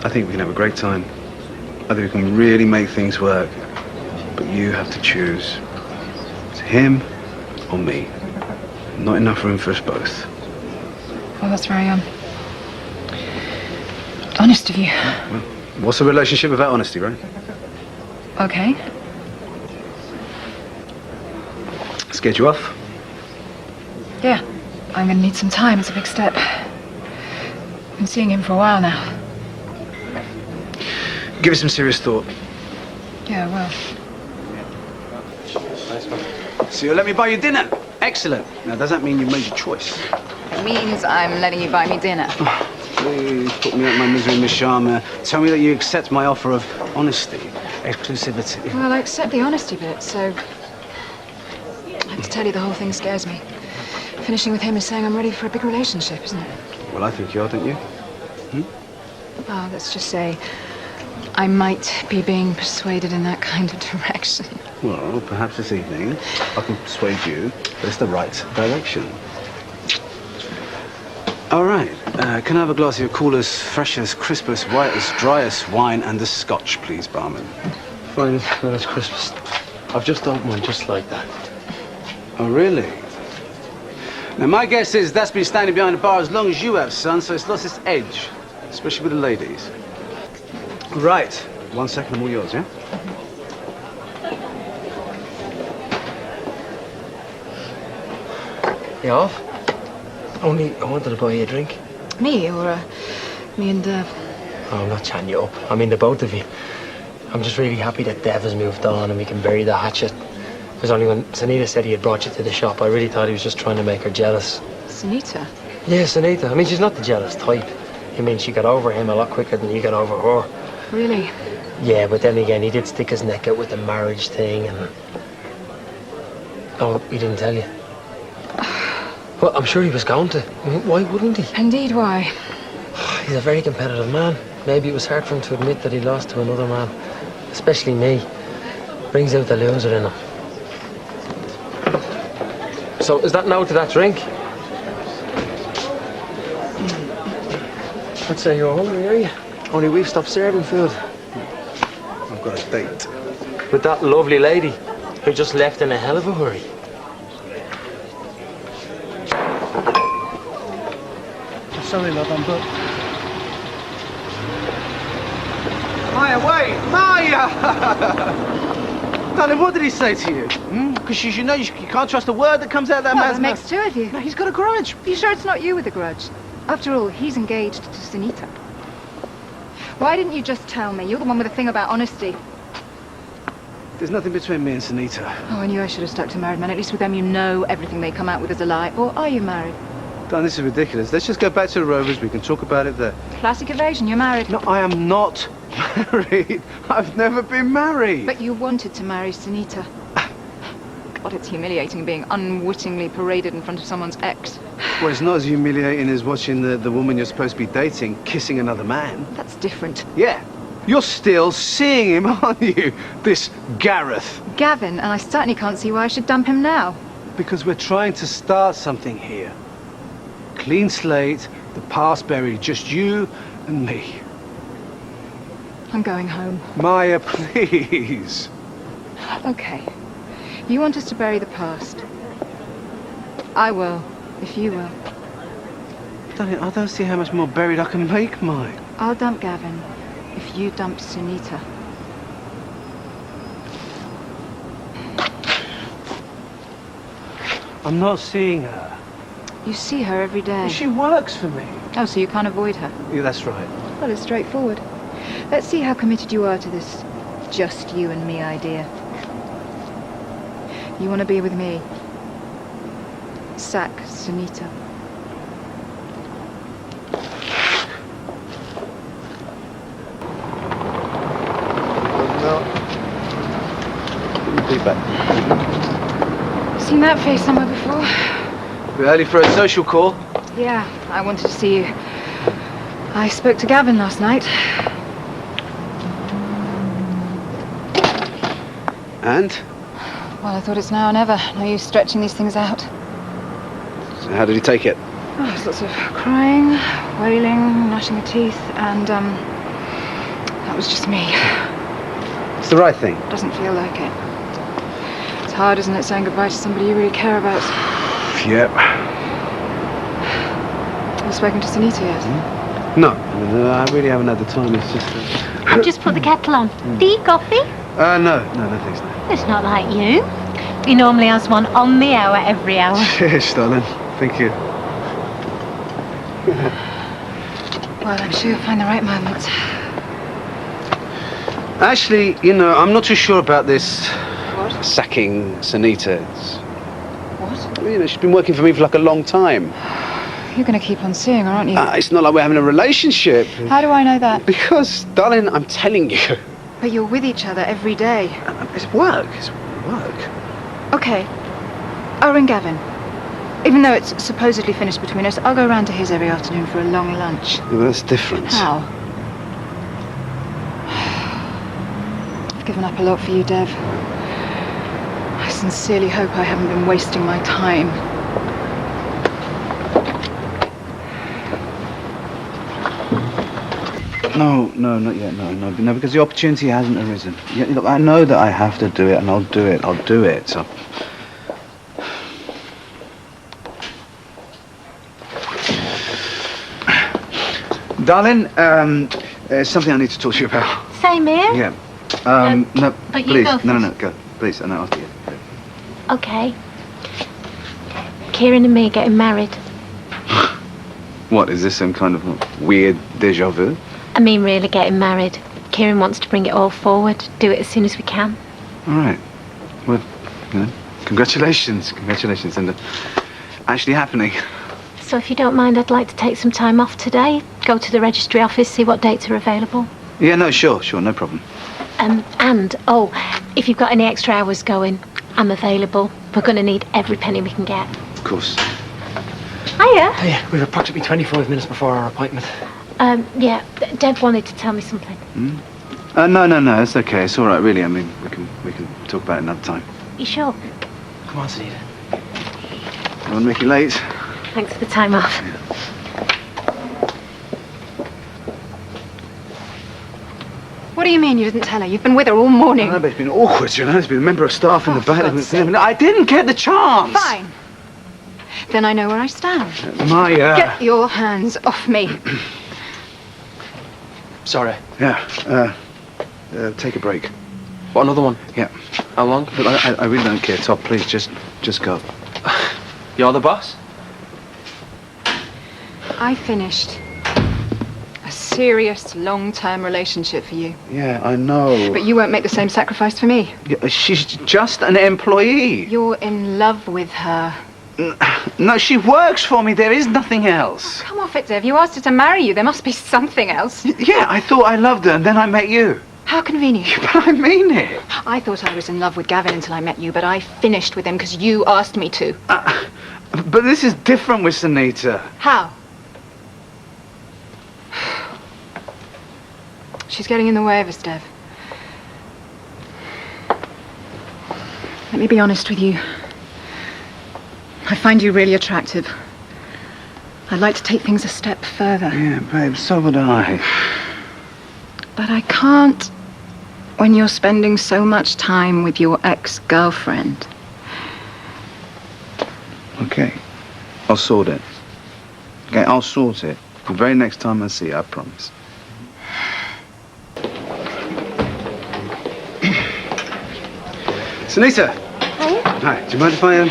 I think we can have a great time. I think we can really make things work. But you have to choose. It's him or me. Not enough room for us both. Well, that's very, honest of you. Well, what's a relationship without honesty, right? Okay. Scared you off? Yeah. I'm gonna need some time. It's a big step. Been seeing him for a while now. Give it some serious thought. Yeah, well. So you'll let me buy you dinner? Excellent. Now, does that mean you've made your choice? It means I'm letting you buy me dinner. Please put me out of my misery, Miss Sharma. Tell me that you accept my offer of honesty, exclusivity. Well, I accept the honesty bit, so... I have to tell you, the whole thing scares me. Finishing with him is saying I'm ready for a big relationship, isn't it? Well, I think you are, don't you? Well, let's just say I might be being persuaded in that kind of direction. Well, perhaps this evening I can persuade you that it's the right direction. All right. Can I have a glass of your coolest, freshest, crispest, whitest, driest wine and a scotch, please, barman? Finest, finest Christmas. I've just opened one just like that. Oh, really? Now, my guess is that's been standing behind the bar as long as you have, son, so it's lost its edge, especially with the ladies. Right. 1 second, I'm all yours, yeah? You off? Only I wanted to buy you a drink. Me, or me and Dev? Oh, I'm not chatting you up. I mean, the both of you. I'm just really happy that Dev has moved on and we can bury the hatchet. It was only when Sunita said he had brought you to the shop, I really thought he was just trying to make her jealous. Sunita? Yeah, Sunita. I mean, she's not the jealous type. I mean, she got over him a lot quicker than you got over her. Really? Yeah, but then again, he did stick his neck out with the marriage thing and... Oh, he didn't tell you? Well, I'm sure he was going to. I mean, why wouldn't he? Indeed, why? He's a very competitive man. Maybe it was hard for him to admit that he lost to another man. Especially me. Brings out the loser in him. So, is that no to that drink? I'd say you're hungry, are you? Only we've stopped serving food. I've got a date. With that lovely lady who just left in a hell of a hurry. Sorry, love, I'm booked. Maya, wait! Maya! Darling, what did he say to you? Because you know you can't trust a word that comes out of that man's What makes two of you? No, he's got a grudge. Are you sure it's not you with a grudge? After all, he's engaged to Sunita. Why didn't you just tell me? You're the one with the thing about honesty. There's nothing between me and Sunita. Oh, I knew I should have stuck to married men. At least with them you know everything they come out with is a lie. Or are you married? Dan, this is ridiculous. Let's just go back to the Rovers. We can talk about it there. Classic evasion, you're married. No, I am not married. I've never been married. But you wanted to marry Sunita. God, it's humiliating being unwittingly paraded in front of someone's ex. Well, it's not as humiliating as watching the woman you're supposed to be dating kissing another man. That's different. Yeah. You're still seeing him, aren't you? This Gareth. Gavin, and I certainly can't see why I should dump him now. Because we're trying to start something here. Clean slate, the past buried, just you and me. I'm going home. Maya, please. Okay. You want us to bury the past. I will, if you will. Darling, I don't see how much more buried I can make mine. I'll dump Gavin if you dump Sunita. I'm not seeing her. You see her every day. She works for me. Oh, so you can't avoid her? Yeah, that's right. Well, it's straightforward. Let's see how committed you are to this just you and me idea. You want to be with me? Sack Sunita. No. Be back. Seen that face somewhere before? We're early for a social call. Yeah, I wanted to see you. I spoke to Gavin last night. And? Well, I thought it's now or never. No use stretching these things out. So how did he take it? Oh, there's lots of crying, wailing, gnashing of teeth, and, that was just me. It's the right thing. Doesn't feel like it. It's hard, isn't it, saying goodbye to somebody you really care about? Yep. Have you spoken to Sunita yet? No, I really haven't had the time. It's just... I've just put the kettle on. Tea, coffee? No thanks, no. It's not like you. He normally has one on the hour every hour. Cheers, darling. Thank you. Well, I'm sure you'll find the right moment. Actually, you know, I'm not too sure about this What? sacking Sunita. What? You know, she's been working for me for like a long time. You're going to keep on seeing her, aren't you? It's not like we're having a relationship. How do I know that? Because, darling, I'm telling you. But you're with each other every day. It's work. It's work. Okay. I'll ring Gavin. Even though it's supposedly finished between us, I'll go round to his every afternoon for a long lunch. Yeah, well, that's different. How? I've given up a lot for you, Dev. I sincerely hope I haven't been wasting my time. No, not yet. No, because the opportunity hasn't arisen. Yeah, look, I know that I have to do it, and I'll do it. So. Darling, there's something I need to talk to you about. Same here. Yeah. No, but you please. go No, first. go. Please, no, after you. Okay. Kieran and me are getting married. What, is this some kind of weird deja vu? I mean, really getting married. Kieran wants to bring it all forward, do it as soon as we can. All right. Well, you know, congratulations, and actually happening. So if you don't mind, I'd like to take some time off today, go to the registry office, see what dates are available. Yeah, no, sure, no problem. If you've got any extra hours going, I'm available. We're going to need every penny we can get. Of course. Hiya. Oh, yeah, we're approximately 25 minutes before our appointment. Deb wanted to tell me something. No, it's okay. It's all right, really. I mean, we can talk about it another time. You sure? Come on, Sunita. I won't make you late. Thanks for the time off. What do you mean you didn't tell her? You've been with her all morning. No, but it's been awkward, you know. There's been a member of staff in the back. God's sake. I didn't get the chance. Fine. Then I know where I stand. Get your hands off me. Sorry. Yeah. Take a break. What, another one? Yeah. How long? But I really don't care, Todd. Please, just go. You're the boss? I finished a serious long-term relationship for you. Yeah, I know. But you won't make the same sacrifice for me. Yeah, she's just an employee. You're in love with her. No, she works for me. There is nothing else. Come off it, Dev. You asked her to marry you. There must be something else. Yeah, I thought I loved her, and then I met you. How convenient. But I mean it. I thought I was in love with Gavin until I met you, but I finished with him because you asked me to. But this is different with Sunita. How? She's getting in the way of us, Dev. Let me be honest with you. I find you really attractive. I'd like to take things a step further. Yeah, babe, so would I. But I can't when you're spending so much time with your ex-girlfriend. Okay, I'll sort it. Okay, I'll sort it. The very next time I see you, I promise. Sunita! Hiya. Hi, do you mind if I,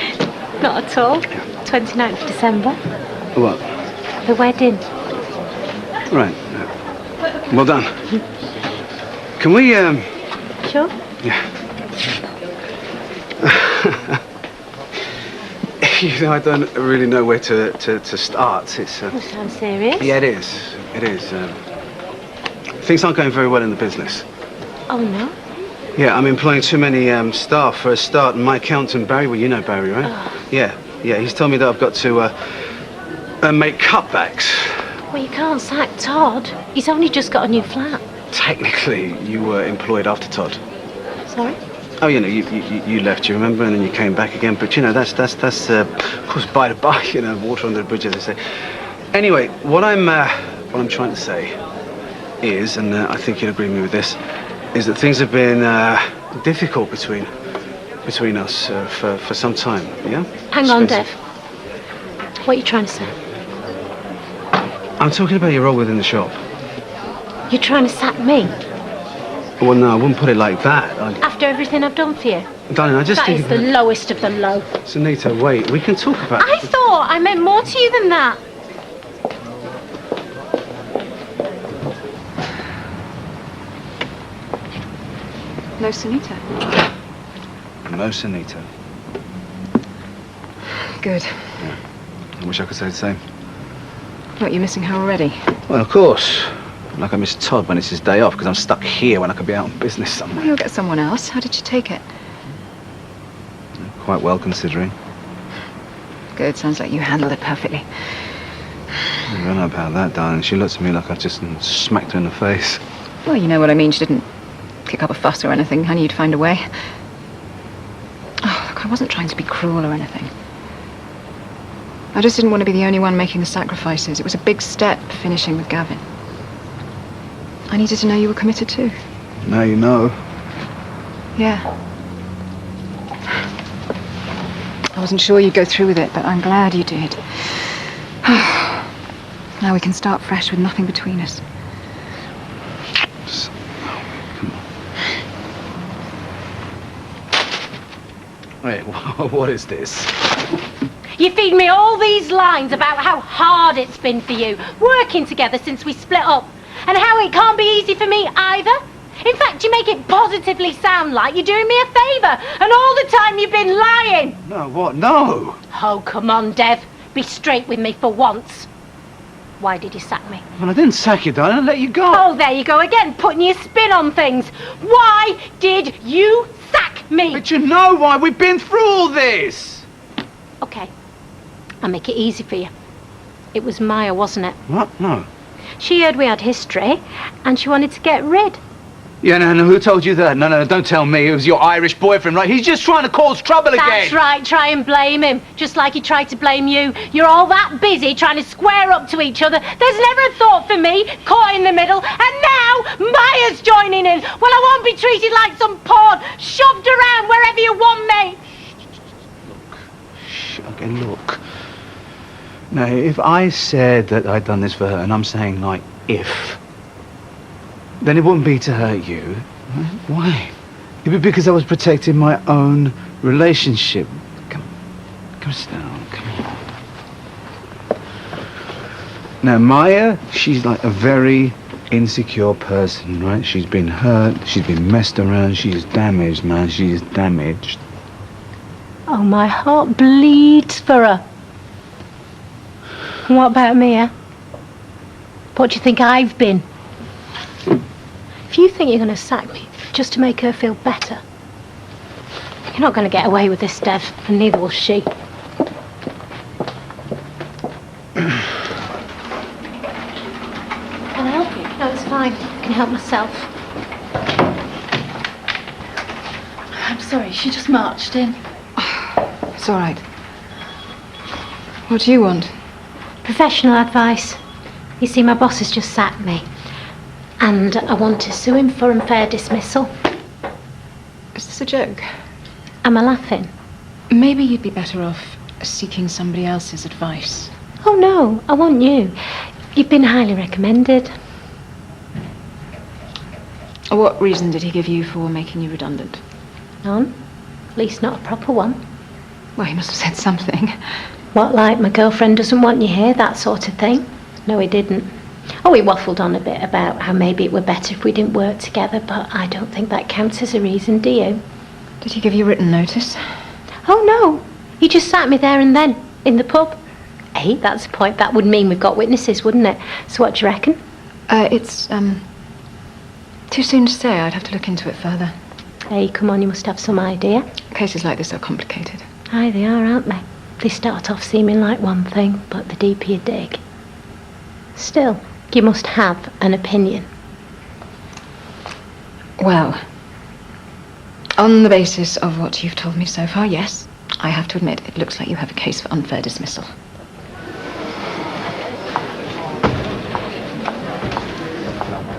Not at all. 29th of December. What? The wedding. Right. Well done. Can we, Sure? Yeah. You know, I don't really know where to start. It's, You sound serious. Yeah, it is. It is. Things aren't going very well in the business. Oh, no? Yeah, I'm employing too many staff for a start, and my accountant, Barry, well, you know Barry, right? Oh. Yeah, he's told me that I've got to make cutbacks. Well, you can't sack Todd. He's only just got a new flat. Technically, you were employed after Todd. Sorry? Oh, you know, you left, you remember, and then you came back again. But, you know, that's of course, by the by, you know, water under the bridge, as they say. Anyway, what I'm trying to say is, and I think you'll agree with me with this, is that things have been difficult between us for some time, yeah? Hang on, Dev. What are you trying to say? I'm talking about your role within the shop. You're trying to sack me? Well, no, I wouldn't put it like that. After everything I've done for you? Darling, I just That think... is the lowest of the low. Sunita, wait, we can talk about... I thought I meant more to you than that. No Sunita. No Sunita. Good. I wish I could say the same. What, you missing her already? Well, of course. Like I miss Todd when it's his day off because I'm stuck here when I could be out on business somewhere. Well, you'll get someone else. How did you take it? Quite well, considering. Good. Sounds like you handled it perfectly. I don't know about that, darling. She looks at me like I just smacked her in the face. Well, you know what I mean. She didn't kick up a fuss or anything. I knew you'd find a way. Oh, look, I wasn't trying to be cruel or anything. I just didn't want to be the only one making the sacrifices. It was a big step, finishing with Gavin. I needed to know you were committed too. Now you know. Yeah. I wasn't sure you'd go through with it, but I'm glad you did. Now we can start fresh with nothing between us. Come on. Wait, what is this? You feed me all these lines about how hard it's been for you, working together since we split up, and how it can't be easy for me either. In fact, you make it positively sound like you're doing me a favour, and all the time you've been lying. No, what? No! Oh, come on, Dev. Be straight with me for once. Why did you sack me? Well, I didn't sack you, darling. I let you go. Oh, there you go again, putting your spin on things. Why did you sack me? But you know why. We've been through all this. Okay, I'll make it easy for you. It was Maya, wasn't it? What? No. She heard we had history, and she wanted to get rid. Yeah, no, who told you that? No, don't tell me. It was your Irish boyfriend, right? He's just trying to cause trouble again. That's right, try and blame him, just like he tried to blame you. You're all that busy trying to square up to each other. There's never a thought for me, caught in the middle, and now Maya's joining in. Well, I won't be treated like some pawn, shoved around wherever you want me. Okay, look. Now, if I said that I'd done this for her, and I'm saying, like, if, then it wouldn't be to hurt you. Why? It'd be because I was protecting my own relationship. Come sit down. Come on. Now, Maya, she's like a very insecure person, right? She's been hurt, she's been messed around, she's damaged, man. She is damaged. Oh, my heart bleeds for her. And what about me, eh? What do you think I've been? If you think you're going to sack me just to make her feel better, you're not going to get away with this, Dev, and neither will she. Can I help you? No, it's fine. I can help myself. I'm sorry, she just marched in. It's all right. What do you want? Professional advice. You see, my boss has just sacked me, and I want to sue him for unfair dismissal. Is this a joke? Am I laughing? Maybe you'd be better off seeking somebody else's advice. Oh no, I want you. You've been highly recommended. What reason did he give you for making you redundant? None. At least not a proper one. Well, he must have said something. What, like my girlfriend doesn't want you here, that sort of thing? No, he didn't. Oh, he waffled on a bit about how maybe it were better if we didn't work together, but I don't think that counts as a reason, do you? Did he give you written notice? Oh no, he just sat me there and then, in the pub. Hey, that's the point. That would mean we've got witnesses, wouldn't it? So what do you reckon? It's too soon to say. I'd have to look into it further. Hey, come on, you must have some idea. Cases like this are complicated. Aye, they are, aren't they? They start off seeming like one thing, but the deeper you dig. Still, you must have an opinion. Well, on the basis of what you've told me so far, yes. I have to admit, it looks like you have a case for unfair dismissal.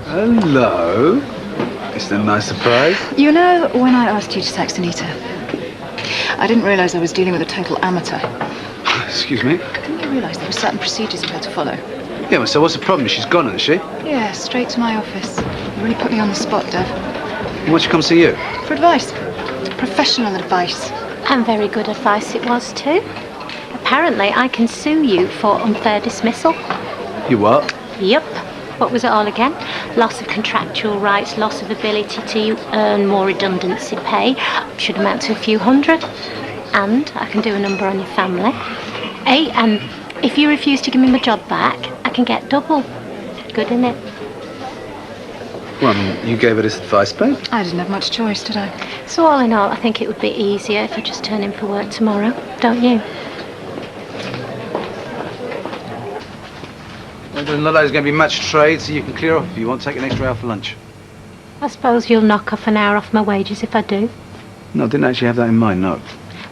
Hello. It's a nice surprise. You know, when I asked you to sack Sunita, I didn't realise I was dealing with a total amateur. Excuse me? Didn't you realise there were certain procedures you had to follow? Yeah, well, so what's the problem? She's gone, hasn't she? Yeah, straight to my office. You really put me on the spot, Dev. Why'd she come see you? For advice. Professional advice. And very good advice it was too. Apparently I can sue you for unfair dismissal. You what? Yep. What was it all again? Loss of contractual rights, loss of ability to earn more redundancy pay. Should amount to a few hundred. And I can do a number on your family. And if you refuse to give me my job back, I can get double. Good, innit? Well, you gave her this advice, babe. I didn't have much choice, did I? So all in all, I think it would be easier if I just turn in for work tomorrow, don't you? Well, there's not like there's going to be much trade, so you can clear off if you want. Take an extra hour for lunch. I suppose you'll knock off an hour off my wages if I do. No, I didn't actually have that in mind, no.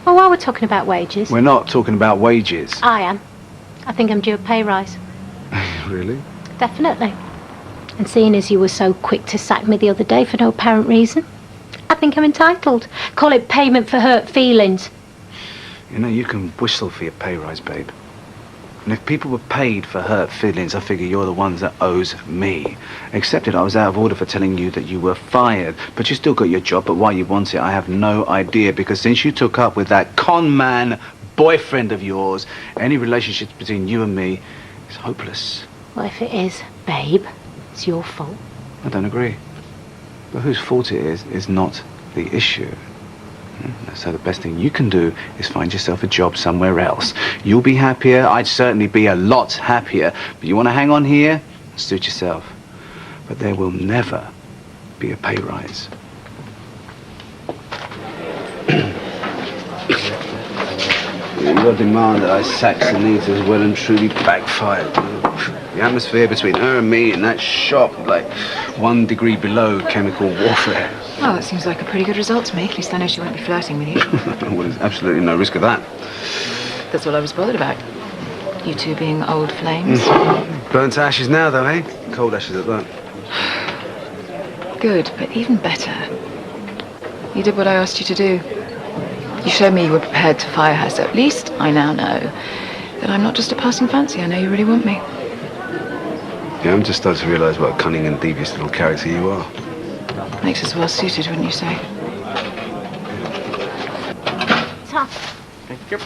Well, while we're talking about wages... We're not talking about wages. I am. I think I'm due a pay rise. Really? Definitely. And seeing as you were so quick to sack me the other day for no apparent reason, I think I'm entitled. Call it payment for hurt feelings. You know, you can whistle for your pay rise, babe. And if people were paid for hurt feelings, I figure you're the ones that owes me. Except that I was out of order for telling you that you were fired. But you still got your job, but why you want it, I have no idea. Because since you took up with that con man boyfriend of yours, any relationships between you and me is hopeless. Well, if it is, babe, it's your fault. I don't agree. But whose fault it is not the issue. So the best thing you can do is find yourself a job somewhere else. You'll be happier. I'd certainly be a lot happier. But you want to hang on here? Suit yourself. But there will never be a pay rise. Your demand that I sack Sunita has well and truly backfired. The atmosphere between her and me in that shop, like 1 degree below chemical warfare. Well, that seems like a pretty good result to me. At least I know she won't be flirting with you. Well, there's absolutely no risk of that. That's all I was bothered about. You two being old flames. Burnt to ashes now, though, eh? Cold ashes at that. Good, but even better. You did what I asked you to do. You showed me you were prepared to fire her, so at least I now know that I'm not just a passing fancy. I know you really want me. Yeah, I'm just starting to realise what a cunning and devious little character you are. Makes us well suited, wouldn't you say? Tom, Thank you.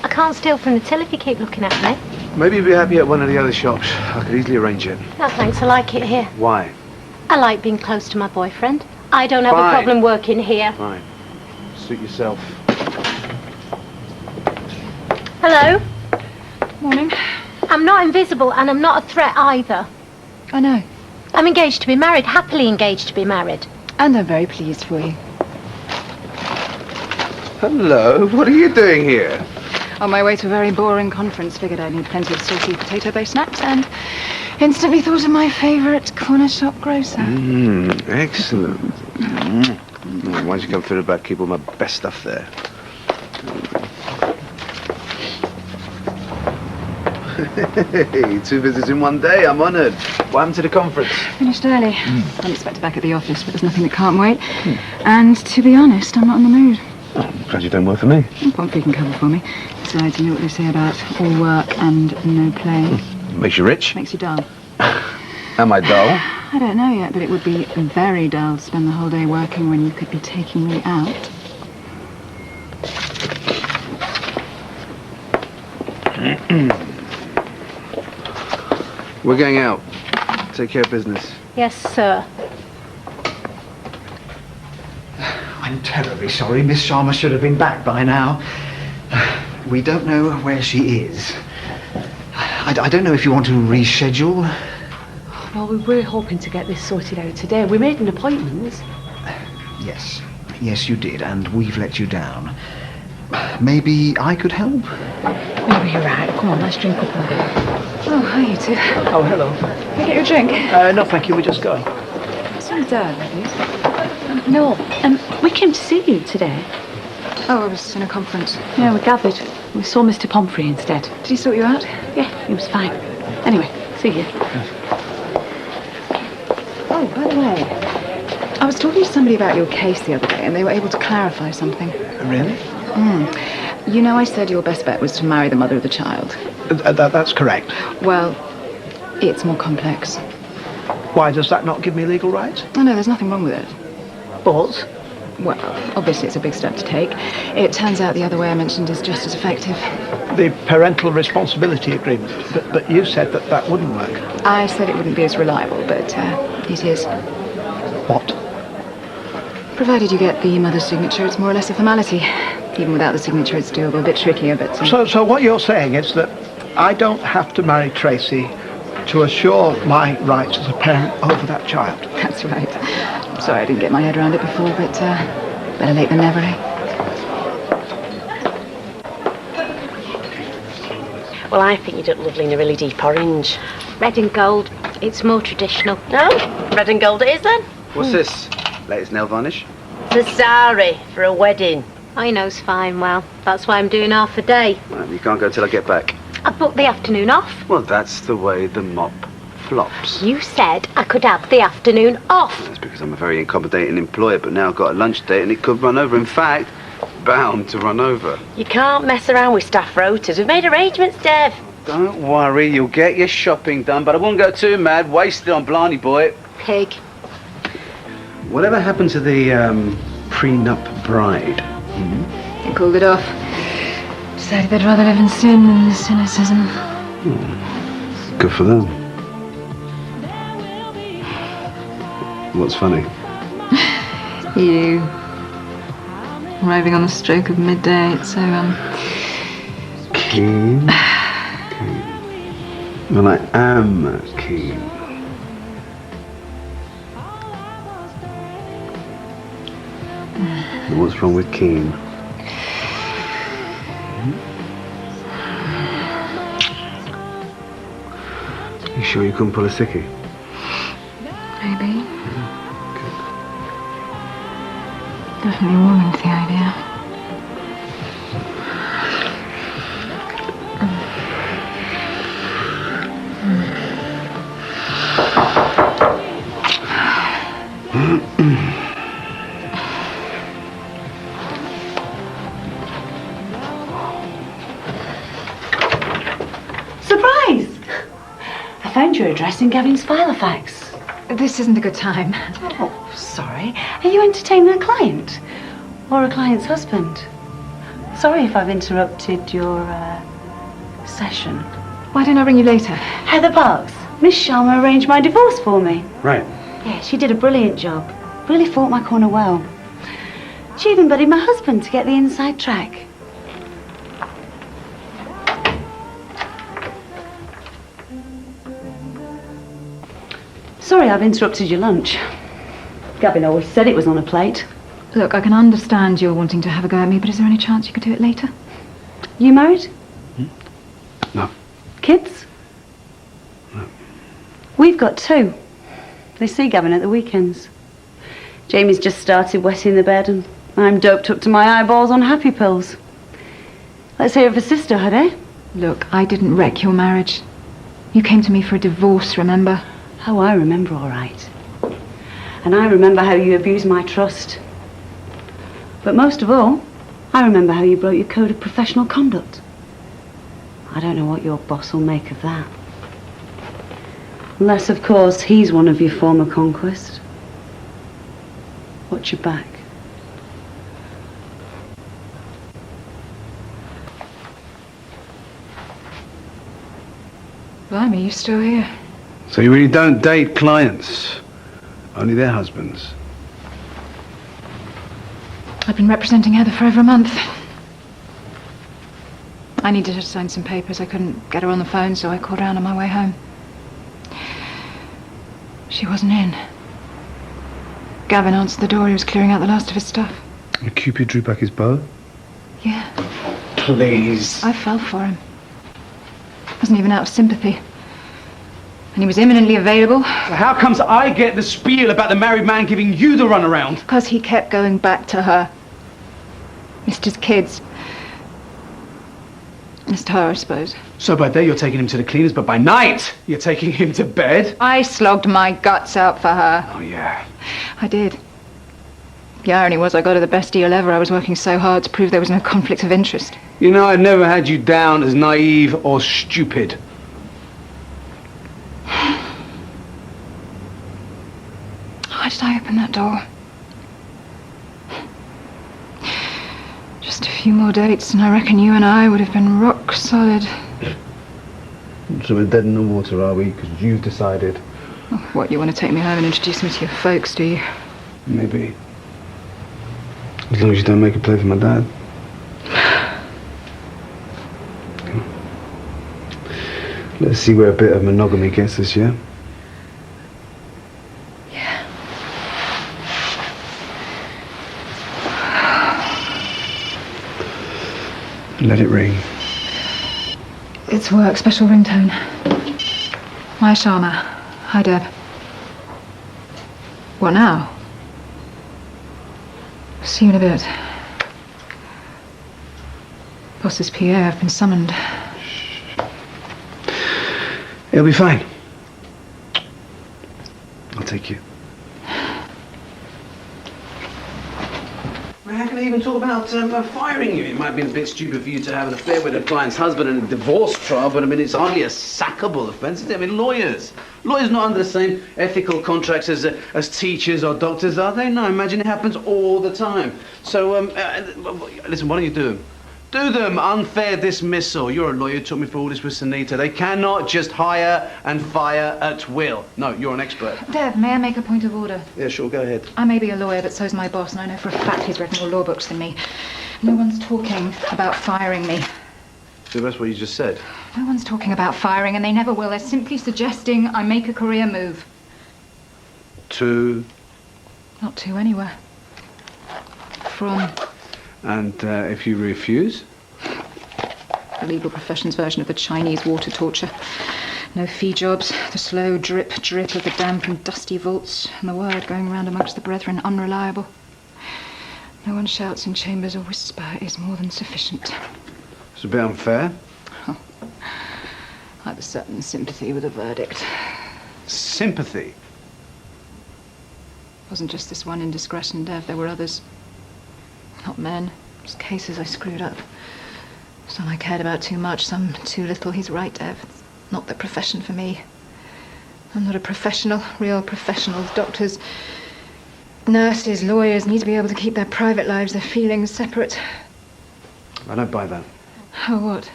I can't steal from the till if you keep looking at me. Maybe you'd be happy at one of the other shops. I could easily arrange it. No thanks, I like it here. Why? I like being close to my boyfriend. I don't have Fine. a problem working here. Fine. Suit yourself. Hello? Morning. I'm not invisible and I'm not a threat either. I know. I'm engaged to be married, happily engaged to be married. And I'm very pleased for you. Hello, what are you doing here? On my way to a very boring conference, figured I'd need plenty of salty potato-based snacks and instantly thought of my favourite corner shop grocer. Excellent. Why'd you come through about keep all my best stuff there? Hey, 2 visits in 1 day, I'm honoured. What happened to the conference? Finished early. Unexpected back at the office, but there's nothing that can't wait. And to be honest, I'm not in the mood. Oh, I'm glad you don't work for me. One fee can cover for me. Besides, you know what they say about all work and no play. Makes you rich? Makes you dull. Am I dull? I don't know yet, but it would be very dull to spend the whole day working when you could be taking me out. We're going out. Take care of business. Yes, sir. I'm terribly sorry. Miss Sharma should have been back by now. We don't know where she is. I don't know if you want to reschedule. Well, we were hoping to get this sorted out today. We made an appointment. Yes. Yes, you did, and we've let you down. Maybe I could help? Maybe you're right. Come on, let's drink up a bit. Oh, hi, you two. Oh, hello. Can I get you a drink? No, thank you. We're just going. It's your dad, maybe. No, we came to see you today. Oh, I was in a conference. Yeah, we gathered. We saw Mr. Pomfrey instead. Did he sort you out? Yeah, he was fine. Anyway, see you. Oh, by the way, I was talking to somebody about your case the other day, and they were able to clarify something. Really? You know, I said your best bet was to marry the mother of the child. That's correct. Well, it's more complex. Why, does that not give me legal rights? Oh, no, there's nothing wrong with it. But? Well, obviously it's a big step to take. It turns out the other way I mentioned is just as effective. the parental responsibility agreement. But you said that wouldn't work. I said it wouldn't be as reliable, but it is. What? Provided you get the mother's signature, it's more or less a formality. Even without the signature, it's doable. A bit trickier, but... So what you're saying is that I don't have to marry Tracy to assure my rights as a parent over that child. That's right. Sorry I didn't get my head around it before, but better late than never, eh? Well, I think you'd look lovely in a really deep orange. Red and gold. It's more traditional. No? Red and gold it is then? What's this? Latest nail varnish? It's a sari for a wedding. I know's fine, well, that's why I'm doing half a day. Well, you can't go till I get back. I booked the afternoon off. Well, that's the way the mop flops. You said I could have the afternoon off. That's because I'm a very accommodating employer, but now I've got a lunch date and it could run over. In fact, bound to run over. You can't mess around with staff rotas. We've made arrangements, Dev. Don't worry, you'll get your shopping done, but I won't go too mad, wasted on Blarney boy. Pig. Whatever happened to the prenup bride? They called it off. Decided they'd rather live in sin than cynicism. Good for them. What's funny? You. Arriving on the stroke of midday, it's so, Keen? Keen. Well, I am keen. What's wrong with keen? You sure you couldn't pull a sickie? Maybe. Definitely warming to the idea. Surprise! I found your address in Gavin's Filofax. This isn't a good time. Oh, sorry. Are you entertaining a client? Or a client's husband? Sorry if I've interrupted your, session. Why don't I ring you later? Heather Parks. Miss Sharma arranged my divorce for me. Right. Yeah, she did a brilliant job. Really fought my corner well. She even buddied my husband to get the inside track. Sorry I've interrupted your lunch. Gavin always said it was on a plate. Look, I can understand you're wanting to have a go at me, but is there any chance you could do it later? You married? No. Kids? No. We've got 2. They see Gavin at the weekends. Jamie's just started wetting the bed and I'm doped up to my eyeballs on happy pills. Let's hear of a sisterhood, eh? Look, I didn't wreck your marriage. You came to me for a divorce, remember? Oh, I remember all right. And I remember how you abused my trust. But most of all, I remember how you broke your code of professional conduct. I don't know what your boss will make of that. Unless, of course, he's one of your former conquests. Watch your back. Blimey, you're still here. So you really don't date clients, only their husbands? I've been representing Heather for over a month. I needed her to sign some papers. I couldn't get her on the phone, so I called round on my way home. She wasn't in. Gavin answered the door. He was clearing out the last of his stuff. And Cupid drew back his bow? Yeah. Please. I fell for him. Wasn't even out of sympathy. And he was imminently available. So how comes I get the spiel about the married man giving you the runaround? Because he kept going back to her. Missed his kids. Missed her, I suppose. So by day you're taking him to the cleaners, but by night you're taking him to bed? I slogged my guts out for her. Oh, yeah. I did. The irony was I got her the best deal ever. I was working so hard to prove there was no conflict of interest. You know, I've never had you down as naive or stupid. Why did I open that door? Just to few more dates, and I reckon you and I would have been rock solid. So we're dead in the water, are we? Because you've decided. Oh, what, you want to take me home and introduce me to your folks, do you? Maybe. As long as you don't make a play for my dad. Let's see where a bit of monogamy gets us, yeah? Yeah. Let it ring. It's work, special ringtone. My Sharma. Hi, Deb. What now? See you in a bit. Boss's PA, I've been summoned. It'll be fine. I'll take you. How can I even talk about firing you? It might be a bit stupid for you to have an affair with a client's husband in a divorce trial, but I mean, it's hardly a sackable offence, is it? I mean, lawyers not under the same ethical contracts as teachers or doctors, are they? No, imagine it happens all the time. So, listen, why don't you do them? Do them. Unfair dismissal. You're a lawyer who took me for all this with Sunita. They cannot just hire and fire at will. No, you're an expert. Dev, may I make a point of order? Yeah, sure, go ahead. I may be a lawyer, but so's my boss, and I know for a fact he's read more law books than me. No one's talking about firing me. So that's what you just said? No one's talking about firing, and they never will. They're simply suggesting I make a career move. To? Not to anywhere. From. And if you refuse? The legal profession's version of the Chinese water torture. No fee jobs, the slow drip, drip of the damp and dusty vaults, and the word going around amongst the brethren unreliable. No one shouts in chambers, a whisper is more than sufficient. It's a bit unfair. Oh. I have a certain sympathy with the verdict. Sympathy? It wasn't just this one indiscretion, Dev. There were others. Not men, just cases I screwed up. Some I cared about too much, some too little. He's right, Dev. It's not the profession for me. I'm not a professional, real professional. Doctors, nurses, lawyers need to be able to keep their private lives, their feelings separate. I don't buy that. Oh, what?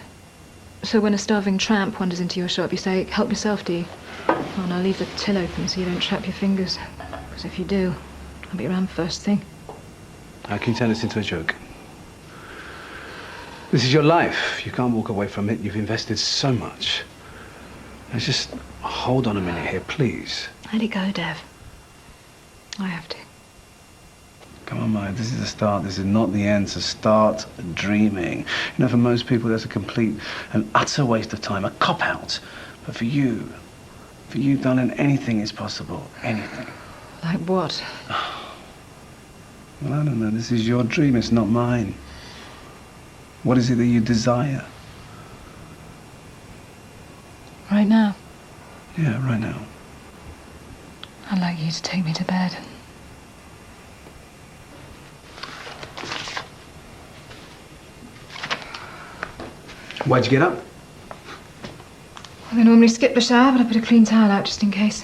So when a starving tramp wanders into your shop, you say, help yourself, do you? Oh, now leave the till open so you don't trap your fingers. Because if you do, I'll be around first thing. How can you turn this into a joke? This is your life. You can't walk away from it. You've invested so much. Let's just hold on a minute here, please. Let it go, Dev. I have to. Come on, Maya. This is the start. This is not the end. So start dreaming. You know, for most people, that's a complete and utter waste of time, a cop-out. But for you, darling, anything is possible. Anything. Like what? Well, I don't know. This is your dream. It's not mine. What is it that you desire? Right now? Yeah, right now. I'd like you to take me to bed. Why'd you get up? Well, I normally skip the shower, but I put a clean towel out just in case.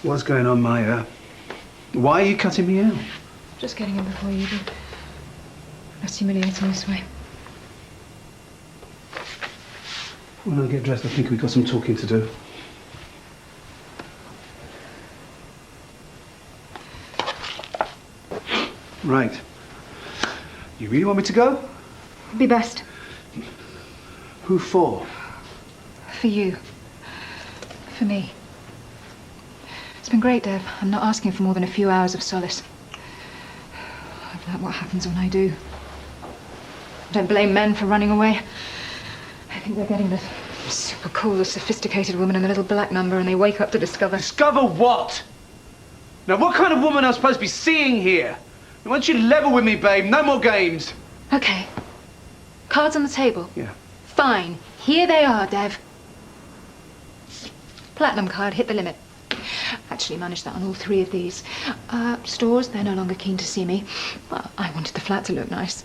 What's going on, Maya? Why are you cutting me out? Just getting in before you do. That's humiliating this way. When I get dressed, I think we've got some talking to do. Right. You really want me to go? Be best. Who for? For you. For me. It's been great, Dev. I'm not asking for more than a few hours of solace. I've learned what happens when I do. I don't blame men for running away. I think they're getting the super cool, the sophisticated woman in the little black number, and they wake up to discover... Discover what? Now, what kind of woman am I supposed to be seeing here? Why don't you level with me, babe? No more games. Okay. Cards on the table. Yeah. Fine. Here they are, Dev. Platinum card, hit the limit. Actually managed that on all three of these. Stores, they're no longer keen to see me. Well, I wanted the flat to look nice.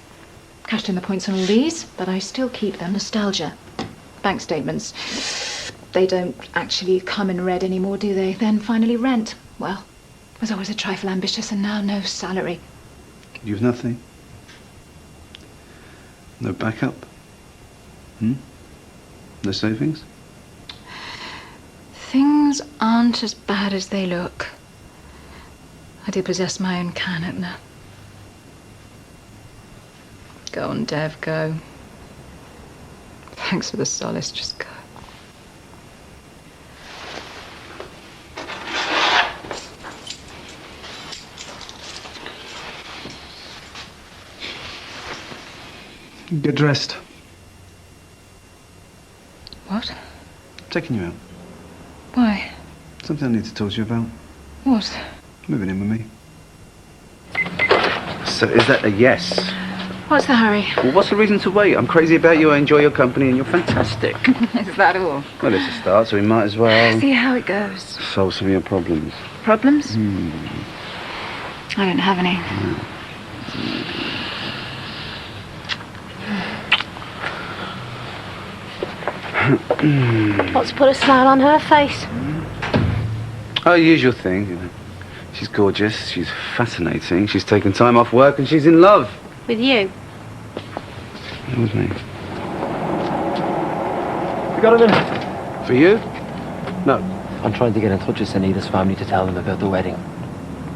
Cashed in the points on all these, but I still keep them. Nostalgia. Bank statements. They don't actually come in red anymore, do they? Then finally rent. Well, was always a trifle ambitious, and now no salary. You've nothing? No backup? No savings? Things aren't as bad as they look. I do possess my own can opener. Go on, Dev, go. Thanks for the solace, just go. Get dressed. What? Taking you out. Why? Something I need to talk to you about. What? Moving in with me. So is that a yes? What's the hurry? Well, what's the reason to wait? I'm crazy about you, I enjoy your company, and you're fantastic. Is that all? Well, it's a start, so we might as well See how it goes. solve some of your problems. Problems? I don't have any. What's put a smile on her face? Oh, usual thing, you know. She's gorgeous, she's fascinating, she's taken time off work, and she's in love. With you? With me. You got a minute? For you? No. I'm trying to get in touch with Sunita's family to tell them about the wedding.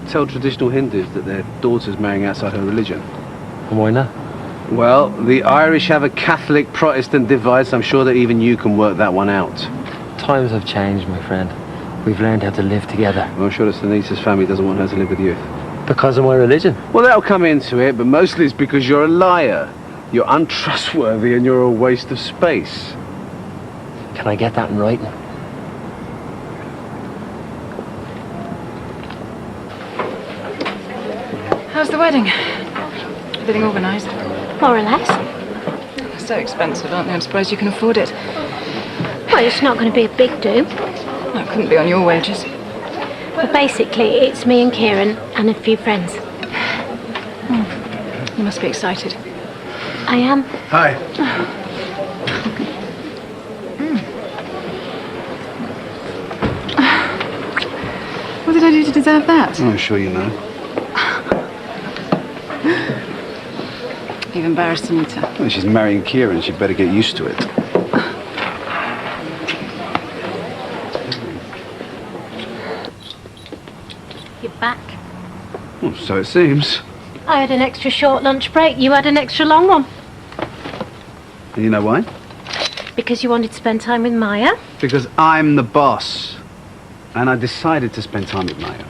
Tell traditional Hindus that their daughter's marrying outside her religion. And why not? Well, the Irish have a Catholic-Protestant divide, so I'm sure that even you can work that one out. Times have changed, my friend. We've learned how to live together. Well, I'm sure that Sunita's family doesn't want her to live with you. Because of my religion? Well, that'll come into it, but mostly it's because you're a liar. You're untrustworthy and you're a waste of space. Can I get that in writing? How's the wedding? Everything organised? More or less. So expensive, aren't they? I'm surprised you can afford it. Well, it's not going to be a big do. No, it couldn't be on your wages. But basically, it's me and Kieran and a few friends. You must be excited. I am. Hi. What did I do to deserve that? I'm sure you know. You've embarrassed Anita. Well, she's marrying Kieran. She'd better get used to it. You're back. Well, so it seems. I had an extra short lunch break. You had an extra long one. And you know why? Because you wanted to spend time with Maya. Because I'm the boss. And I decided to spend time with Maya.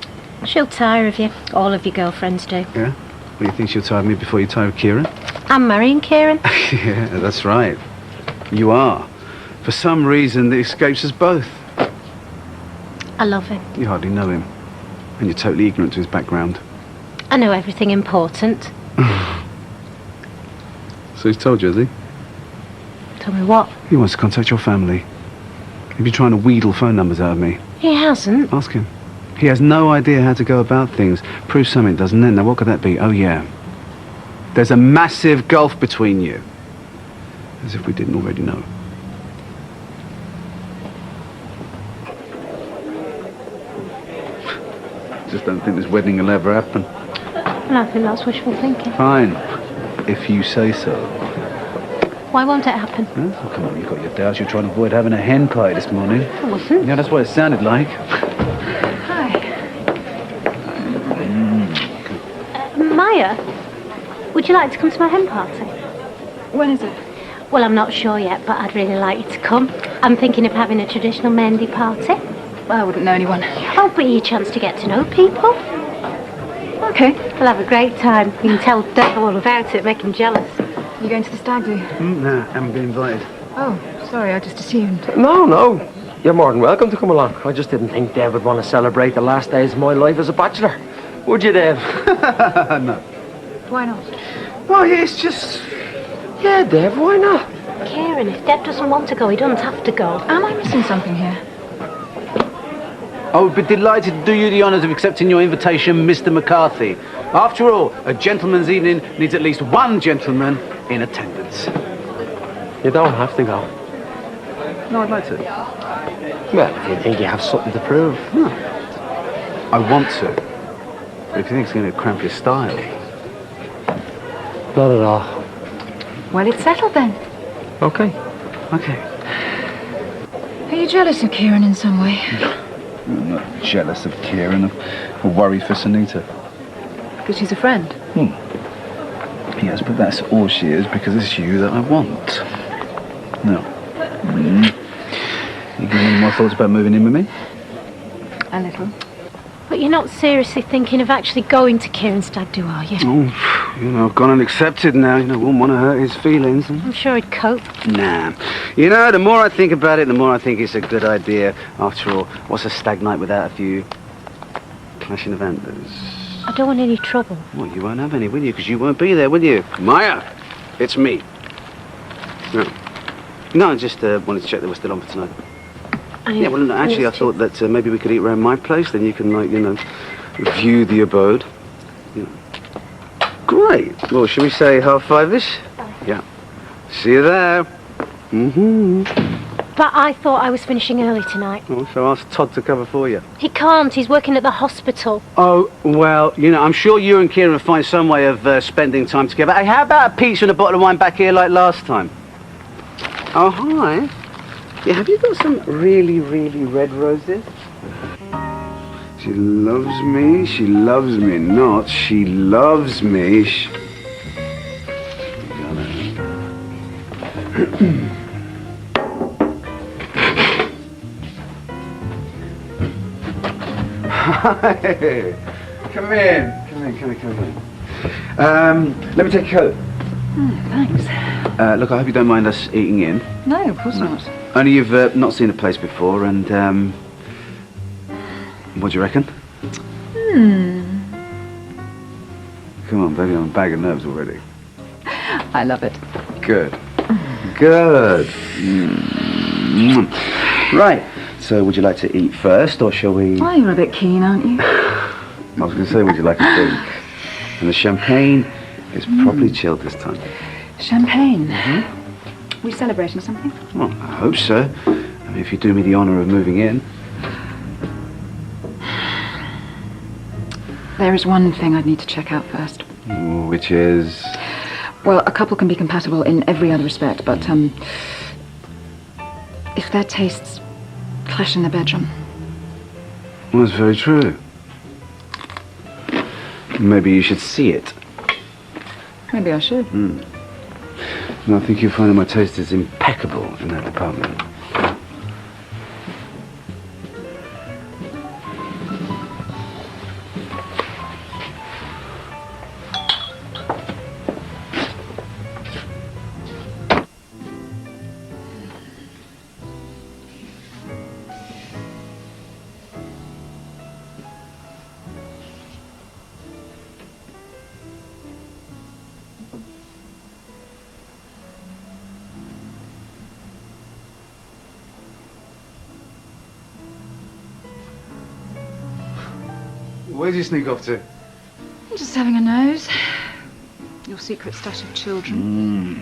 She'll tire of you. All of your girlfriends do. Yeah? Well, you think she'll tire of me before you tire of Kieran? I'm marrying Kieran. Yeah, that's right. You are. For some reason that escapes us both. I love him. You hardly know him. And you're totally ignorant to his background. I know everything important. So he's told you, has he? Tell me what? He wants to contact your family. He's been trying to wheedle phone numbers out of me. He hasn't. Ask him. He has no idea how to go about things. Proves something, doesn't it? Now, what could that be? Oh, yeah. There's a massive gulf between you. As if we didn't already know. Just don't think this wedding will ever happen. And I think that's wishful thinking. Fine. If you say so. Why won't it happen? Huh? Oh, come on, you've got your doubts. You're trying to avoid having a hen party this morning. I wasn't. Yeah, that's what it sounded like. Hi. Maya, would you like to come to my hen party? When is it? Well, I'm not sure yet, but I'd really like you to come. I'm thinking of having a traditional Mendi party. I wouldn't know anyone. Oh, but your chance to get to know people. Okay. We'll have a great time. You can tell Dad all about it, make him jealous. You going to the stag do? Nah, haven't been invited. Oh, sorry, I just assumed. No. You're more than welcome to come along. I just didn't think Dev would want to celebrate the last days of my life as a bachelor. Would you, Dev? No. Why not? Well, yeah, it's just... Yeah, Dev, why not? Kieran, if Deb doesn't want to go, he doesn't have to go. Am I missing something here? I would be delighted to do you the honours of accepting your invitation, Mr. McCarthy. After all, a gentleman's evening needs at least one gentleman in attendance. You don't have to go. No, I'd like to. Well, if you think you have something to prove. No. I want to. But if you think it's going to cramp your style... Not at all. Well, it's settled then. Okay. Okay. Are you jealous of Kieran in some way? I'm not jealous of Kieran. I'm worried for Sunita. Because she's a friend. Yes, but that's all she is because it's you that I want. No. You got any more thoughts about moving in with me? A little. But you're not seriously thinking of actually going to Kieran's stag do, are you? Oh, I've gone and accepted now. Wouldn't want to hurt his feelings. I'm sure he'd cope. Nah. The more I think about it, the more I think it's a good idea. After all, what's a stag night without a few clashing eventers? I don't want any trouble. Well, you won't have any, will you? Because you won't be there, will you? Maya, it's me. No, I just wanted to check that we're still on for tonight. Yeah, well, no, actually, I thought that maybe we could eat around my place. Then you can, view the abode. Great. Well, shall we say 5:30-ish? Yeah. See you there. But I thought I was finishing early tonight. Oh, so ask Todd to cover for you. He can't. He's working at the hospital. Oh, well, I'm sure you and Kieran will find some way of spending time together. Hey, how about a pizza and a bottle of wine back here like last time? Oh, hi. Yeah, have you got some really, really red roses? She loves me not. She loves me. Hi. Come in. Let me take your coat. Thanks. Look, I hope you don't mind us eating in. No, of course not. Only you've not seen the place before, and what do you reckon? Come on, baby, I'm a bag of nerves already. I love it. Good. Right. So, would you like to eat first, or shall we? Well, you're a bit keen, aren't you? I was going to say, would you like a drink? And the champagne is properly chilled this time. Champagne. We celebrating something? Well, I hope so. If you do me the honour of moving in. There is one thing I'd need to check out first. Which is? Well, a couple can be compatible in every other respect, but if their tastes clash in the bedroom. Well, that's very true. Maybe you should see it. Maybe I should. And I think you'll find that my taste is impeccable in that department. Where'd you sneak off to? I'm just having a nose. Your secret stash of children.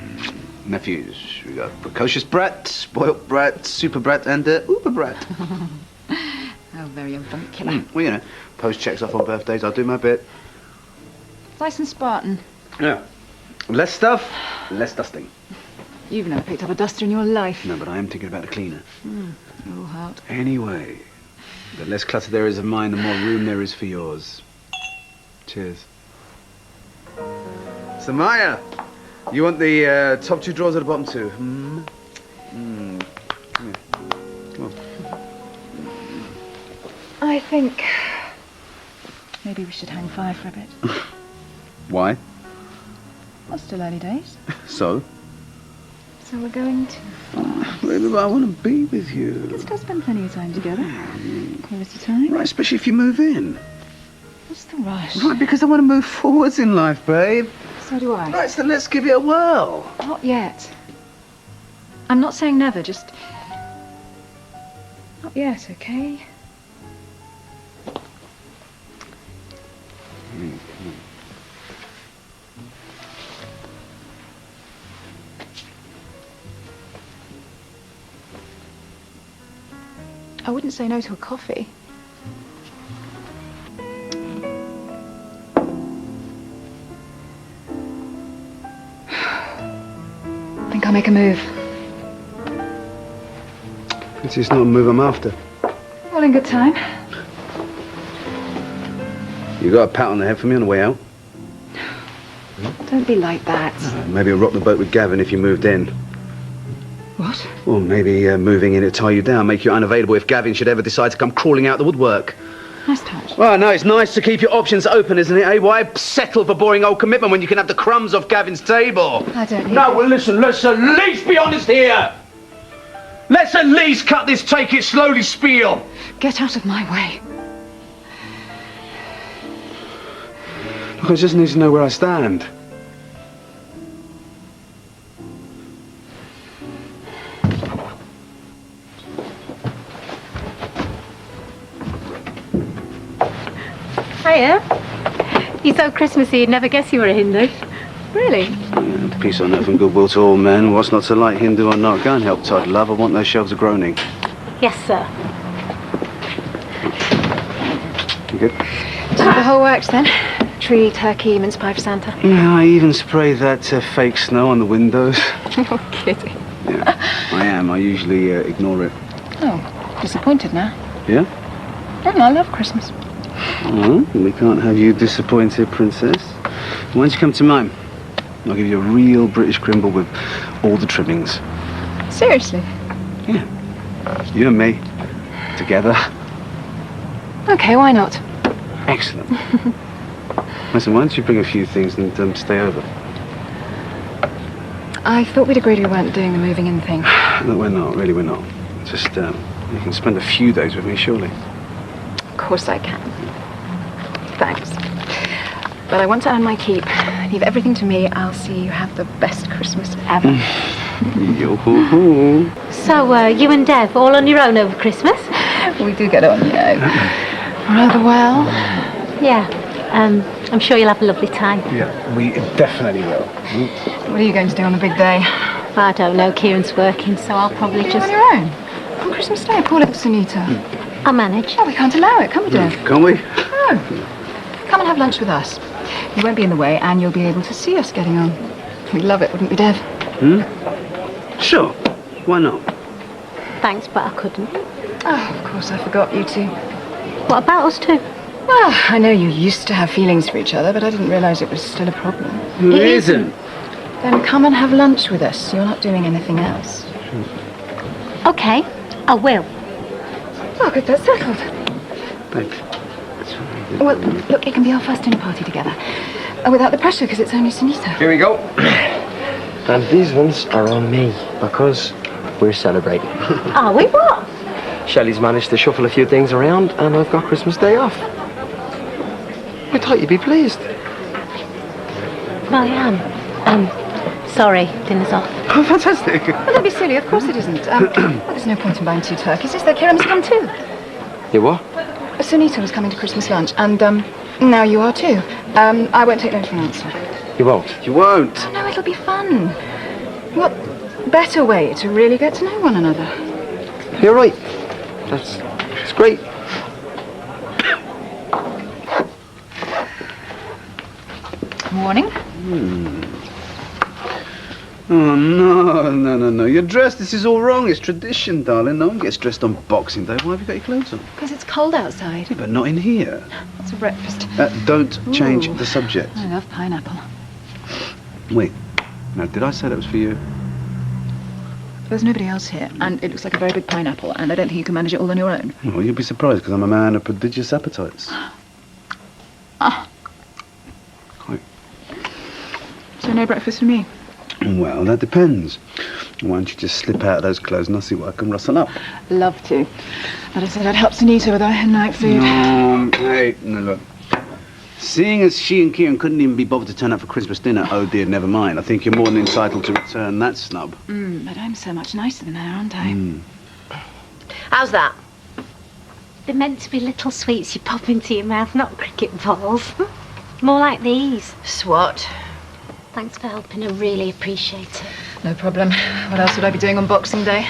Nephews. We got precocious brat, spoilt brat, super brat, and uber brat. Oh, very avuncular. Well, post checks off on birthdays. I'll do my bit. Nice and Spartan. Yeah. Less stuff, less dusting. You've never picked up a duster in your life. No, but I am thinking about the cleaner. Your heart. Anyway, the less clutter there is of mine, the more room there is for yours. Cheers. So, Maya, you want the top two drawers or the bottom two? Come here. Come on. I think maybe we should hang fire for a bit. Why? Well, still early days. So? So we're going to... Baby, but I want to be with you. We can still spend plenty of time together. Quality time. Right, especially if you move in. What's the rush? Right, because I want to move forwards in life, babe. So do I. Right, so let's give it a whirl. Not yet. I'm not saying never, just... Not yet, okay? I wouldn't say no to a coffee. think I'll make a move. It's not a move I'm after. All in good time. You got a pat on the head for me on the way out? Don't be like that. Maybe I'll rock the boat with Gavin if you moved in. What? Or maybe moving in to tie you down, make you unavailable if Gavin should ever decide to come crawling out the woodwork. Nice touch. Well, no, it's nice to keep your options open, isn't it, eh? Why settle for boring old commitment when you can have the crumbs off Gavin's table? I don't hear No, well, listen, let's at least be honest here. Let's at least cut this take it slowly spiel. Get out of my way. Look, I just need to know where I stand. Hiya. You're so Christmassy you'd never guess you were a Hindu. Really? Peace on earth and goodwill to all men. What's not to like, Hindu or not? Go and help Todd, love. I want those shelves of groaning. Yes, sir. You good? So the whole works then? Tree, turkey, mince pie for Santa. Yeah, I even sprayed that fake snow on the windows. You're kidding. Yeah, I am. I usually ignore it. Oh, disappointed now. Yeah? I love Christmas. Well, we can't have you disappointed, princess. Why don't you come to mine? I'll give you a real British crimble with all the trimmings. Seriously? Yeah. You and me. Together. Okay, why not? Excellent. Listen, why don't you bring a few things and stay over? I thought we'd agreed we weren't doing the moving in thing. No, we're not. Really, we're not. Just, you can spend a few days with me, surely. Of course I can. Thanks. But I want to earn my keep. Leave everything to me. I'll see you have the best Christmas ever. Yo-ho-ho. So, you and Dev all on your own over Christmas? We do get on, you know. Rather well. Yeah. I'm sure you'll have a lovely time. Yeah, we definitely will. What are you going to do on the big day? I don't know. Kieran's working, so I'll probably You're just... on your own? On Christmas Day, poor little Sunita. I'll manage. Oh, we can't allow it, can we, Dev? Can't we? No. Come and have lunch with us. You won't be in the way, and you'll be able to see us getting on. We'd love it, wouldn't we, Dev? Sure. Why not? Thanks, but I couldn't. Oh, of course, I forgot you two. What about us two? Well, I know you used to have feelings for each other, but I didn't realise it was still a problem. It isn't. Then come and have lunch with us. You're not doing anything else. Okay, I will. Oh, good, that's settled. Thanks. Well, look, it can be our first dinner party together. Without the pressure, because it's only Sunita. Here we go. And these ones are on me, because we're celebrating. Are we what? Shelley's managed to shuffle a few things around, and I've got Christmas Day off. I thought you'd be pleased. Well, I am. Sorry, dinner's off. Oh, fantastic. Well, don't be silly. Of course it isn't. Well, there's no point in buying 2 turkeys, is there? Kieran must come too. You what? Sunita was coming to Christmas lunch, and now you are too. I won't take no for an answer. You won't? You won't. Oh, no, it'll be fun. What better way to really get to know one another? You're right. It's great. Morning. Oh, no. You're dressed. This is all wrong. It's tradition, darling. No one gets dressed on Boxing Day. Why have you got your clothes on? Because it's cold outside. Yeah, but not in here. What's for breakfast? Don't change Ooh. the subject. I love pineapple. Wait. Now, did I say that was for you? There's nobody else here, and it looks like a very big pineapple, and I don't think you can manage it all on your own. Well, you'll be surprised, because I'm a man of prodigious appetites. Quite. So no breakfast for me? Well, that depends. Why don't you just slip out of those clothes and I'll see what I can rustle up. Love to. But I said I'd help Sunita with her night food. No, look. Seeing as she and Kieran couldn't even be bothered to turn up for Christmas dinner, oh dear, never mind. I think you're more than entitled to return that snub. But I'm so much nicer than her, aren't I? How's that? They're meant to be little sweets you pop into your mouth, not cricket balls. More like these. Swat. Thanks for helping. I really appreciate it. No problem. What else would I be doing on Boxing Day?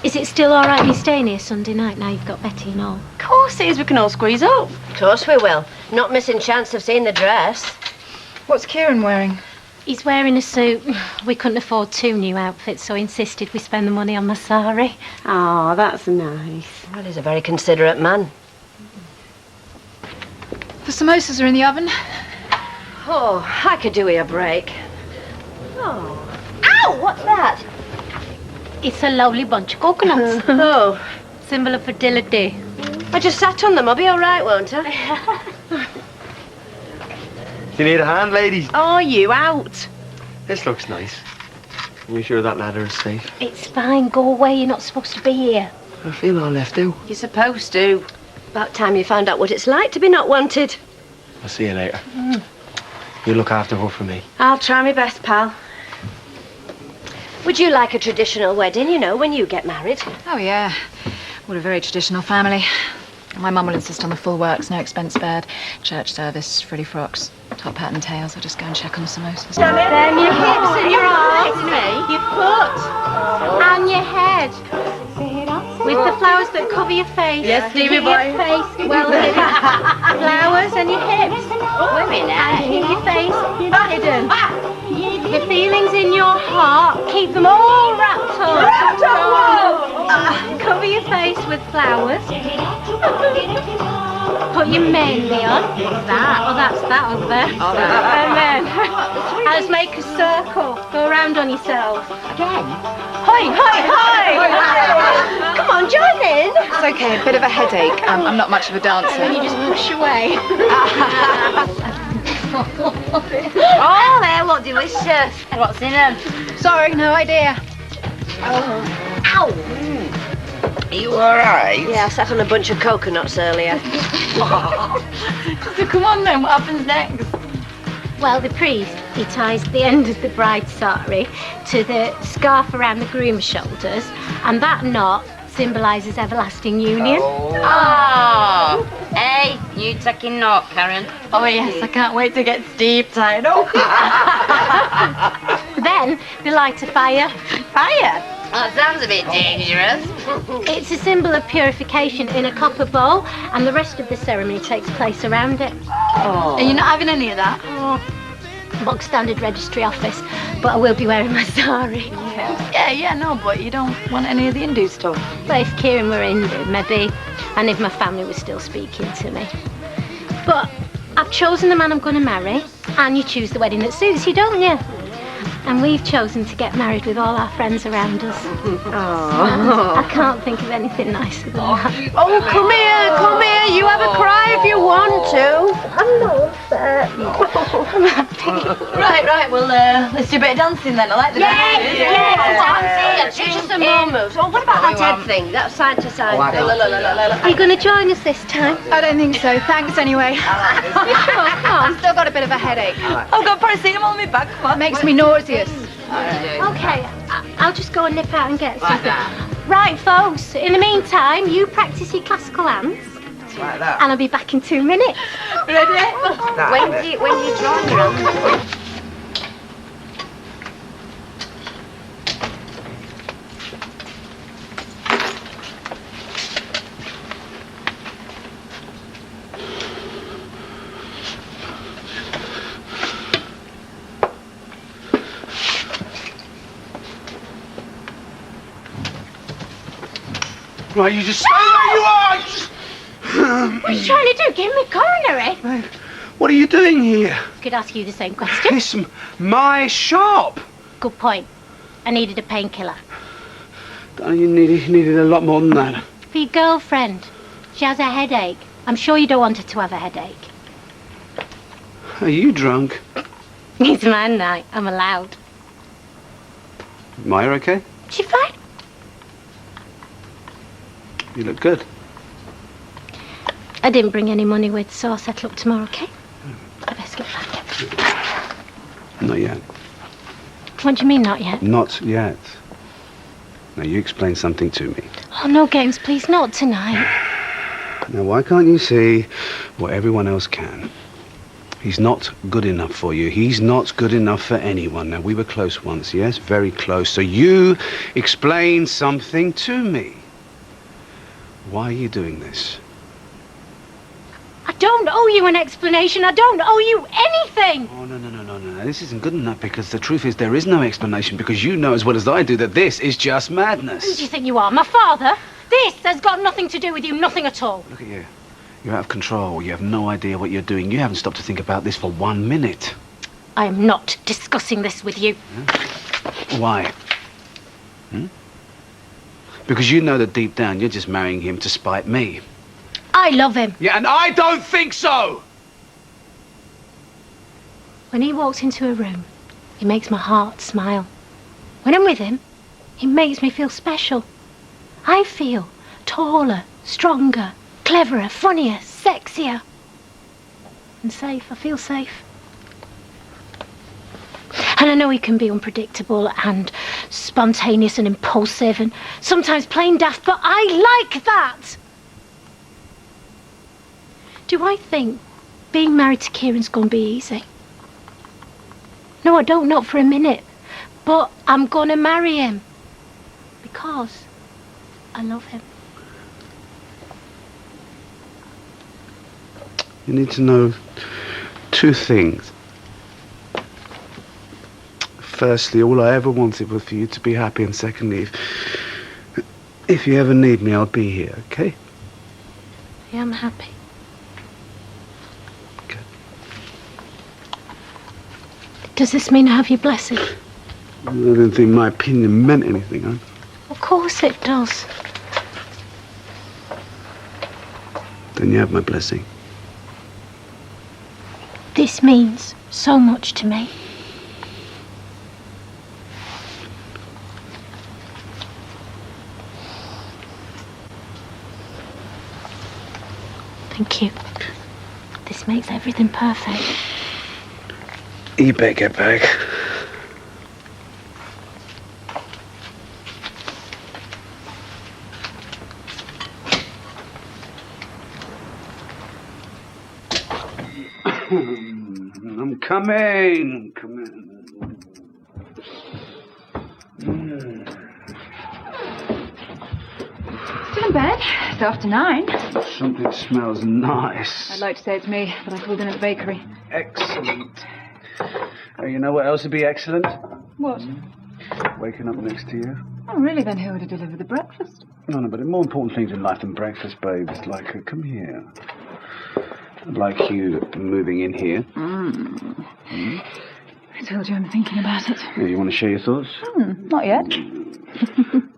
Is it still all right you staying here Sunday night now you've got Betty and all? Of course it is. We can all squeeze up. Of course we will. Not missing chance of seeing the dress. What's Kieran wearing? He's wearing a suit. We couldn't afford 2 new outfits, so he insisted we spend the money on my sari. Oh, that's nice. Well, he's a very considerate man. The samosas are in the oven. Oh, I could do with a break. Oh. Ow! What's that? It's a lovely bunch of coconuts. Oh. Symbol of fertility. I just sat on them. I'll be all right, won't I? Do you need a hand, ladies? Are you out? This looks nice. Are you sure that ladder is safe? It's fine. Go away. You're not supposed to be here. I feel all left out. You're supposed to. About time you found out what it's like to be not wanted. I'll see you later. You look after her for me. I'll try my best, pal. Would you like a traditional wedding, you know, when you get married? Oh, yeah. We're a very traditional family. My mum will insist on the full works, no expense spared. Church service, frilly frocks, top hat and tails. I'll just go and check on the samosas. Then your hips and your arms, your foot, and your head. With the flowers that cover your face. Yes, Stevie Keep boy. Your face well hidden. Flowers and your hips. Women, And keep your face hidden. The feelings in your heart, keep them all wrapped up. Cover your face with flowers. Put your mehndi on. What's that? Oh, that's that over there. And then, let's make a circle. Go around on yourself. Again. Hi, hi, hi. Come on, join in. It's okay, a bit of a headache. I'm not much of a dancer. And you just push away. Oh, they look delicious. What's in them? Sorry, no idea. Ow! Are you all right? Yeah, I sat on a bunch of coconuts earlier. So come on then, what happens next? Well, the priest, he ties the end of the bride's sari to the scarf around the groom's shoulders, and that knot symbolises everlasting union. Oh. Hey, you taking knot, Karen? Oh yes, I can't wait to get Steve tied up. Then they light a fire. Fire? Oh, that sounds a bit dangerous. It's a symbol of purification in a copper bowl, and the rest of the ceremony takes place around it. Are you not having any of that? Bog standard registry office, but I will be wearing my sari. Yeah, no, but you don't want any of the Hindu stuff. Well, if Kieran were Hindu, maybe, and if my family was still speaking to me. But I've chosen the man I'm going to marry, and you choose the wedding that suits you, don't you? And we've chosen to get married with all our friends around us. Oh. I can't think of anything nicer than that. Oh, come here. You have a cry if you want to. I'm not upset. Right, well, let's do a bit of dancing then. I like the Dancing. It's just some more moves. Oh, what about that head thing? That side to side thing. Are you going to join us this time? I don't think so. Thanks anyway. I've still got a bit of a headache. I've got paracetamol in my back. What makes me nauseous? Okay, I'll just go and nip out and get something. Right, folks, in the meantime, you practice your classical hands. Like that. And I'll be back in 2 minutes. Ready? When do you draw your hands? Right, you just stay where you are! You just... What are you trying to do? Give me coronary? What are you doing here? Could ask you the same question. It's my shop. Good point. I needed a painkiller. Darling, you needed a lot more than that. For your girlfriend. She has a headache. I'm sure you don't want her to have a headache. Are you drunk? It's my night. I'm allowed. Maya okay? She fine? You look good. I didn't bring any money with, so I'll settle up tomorrow, okay? I best get back. Not yet. What do you mean, not yet? Not yet. Now, you explain something to me. Oh, no games, please, not tonight. Now, why can't you see what everyone else can? He's not good enough for you. He's not good enough for anyone. Now, we were close once, yes? Very close. So you explain something to me. Why are you doing this? I don't owe you an explanation. I don't owe you anything. Oh, no. This isn't good enough because the truth is there is no explanation because you know as well as I do that this is just madness. Who do you think you are, my father? This has got nothing to do with you, nothing at all. Look at you. You're out of control. You have no idea what you're doing. You haven't stopped to think about this for 1 minute. I am not discussing this with you. Why? Because you know that deep down you're just marrying him to spite me. I love him. Yeah, and I don't think so! When he walks into a room, he makes my heart smile. When I'm with him, he makes me feel special. I feel taller, stronger, cleverer, funnier, sexier. And safe. I feel safe. And I know he can be unpredictable and spontaneous and impulsive and sometimes plain daft, but I like that. Do I think being married to Kieran's gonna be easy? No, I don't, not for a minute. But I'm gonna marry him. Because I love him. You need to know 2 things. Firstly, all I ever wanted was for you to be happy, and secondly, if you ever need me, I'll be here, okay? I am happy. Good. Does this mean I have your blessing? I didn't think my opinion meant anything, huh? Of course it does. Then you have my blessing. This means so much to me. Thank you. This makes everything perfect. You better get back. I'm coming. Still in bed? It's after 9. Something smells nice. I'd like to say it's me, but I called in at the bakery. Excellent. Oh, you know what else would be excellent? What? Waking up next to you. Oh, really? Then who would have delivered the breakfast? No, but there are more important things in life than breakfast, babe. It's like, come here. I'd like you moving in here. I told you I'm thinking about it. Yeah, you want to share your thoughts? Not yet.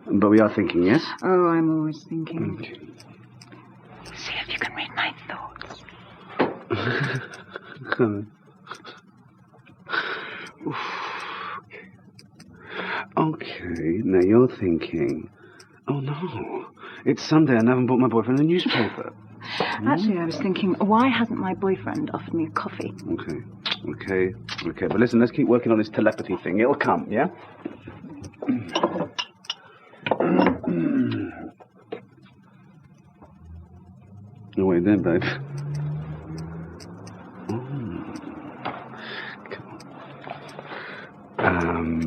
But we are thinking, yes? Oh, I'm always thinking. Okay. See if you can read my thoughts. Okay, now you're thinking, oh no, it's Sunday and I haven't bought my boyfriend a newspaper. Actually, I was thinking, why hasn't my boyfriend offered me a coffee? Okay. But listen, let's keep working on this telepathy thing. It'll come, yeah? No, wait there, babe.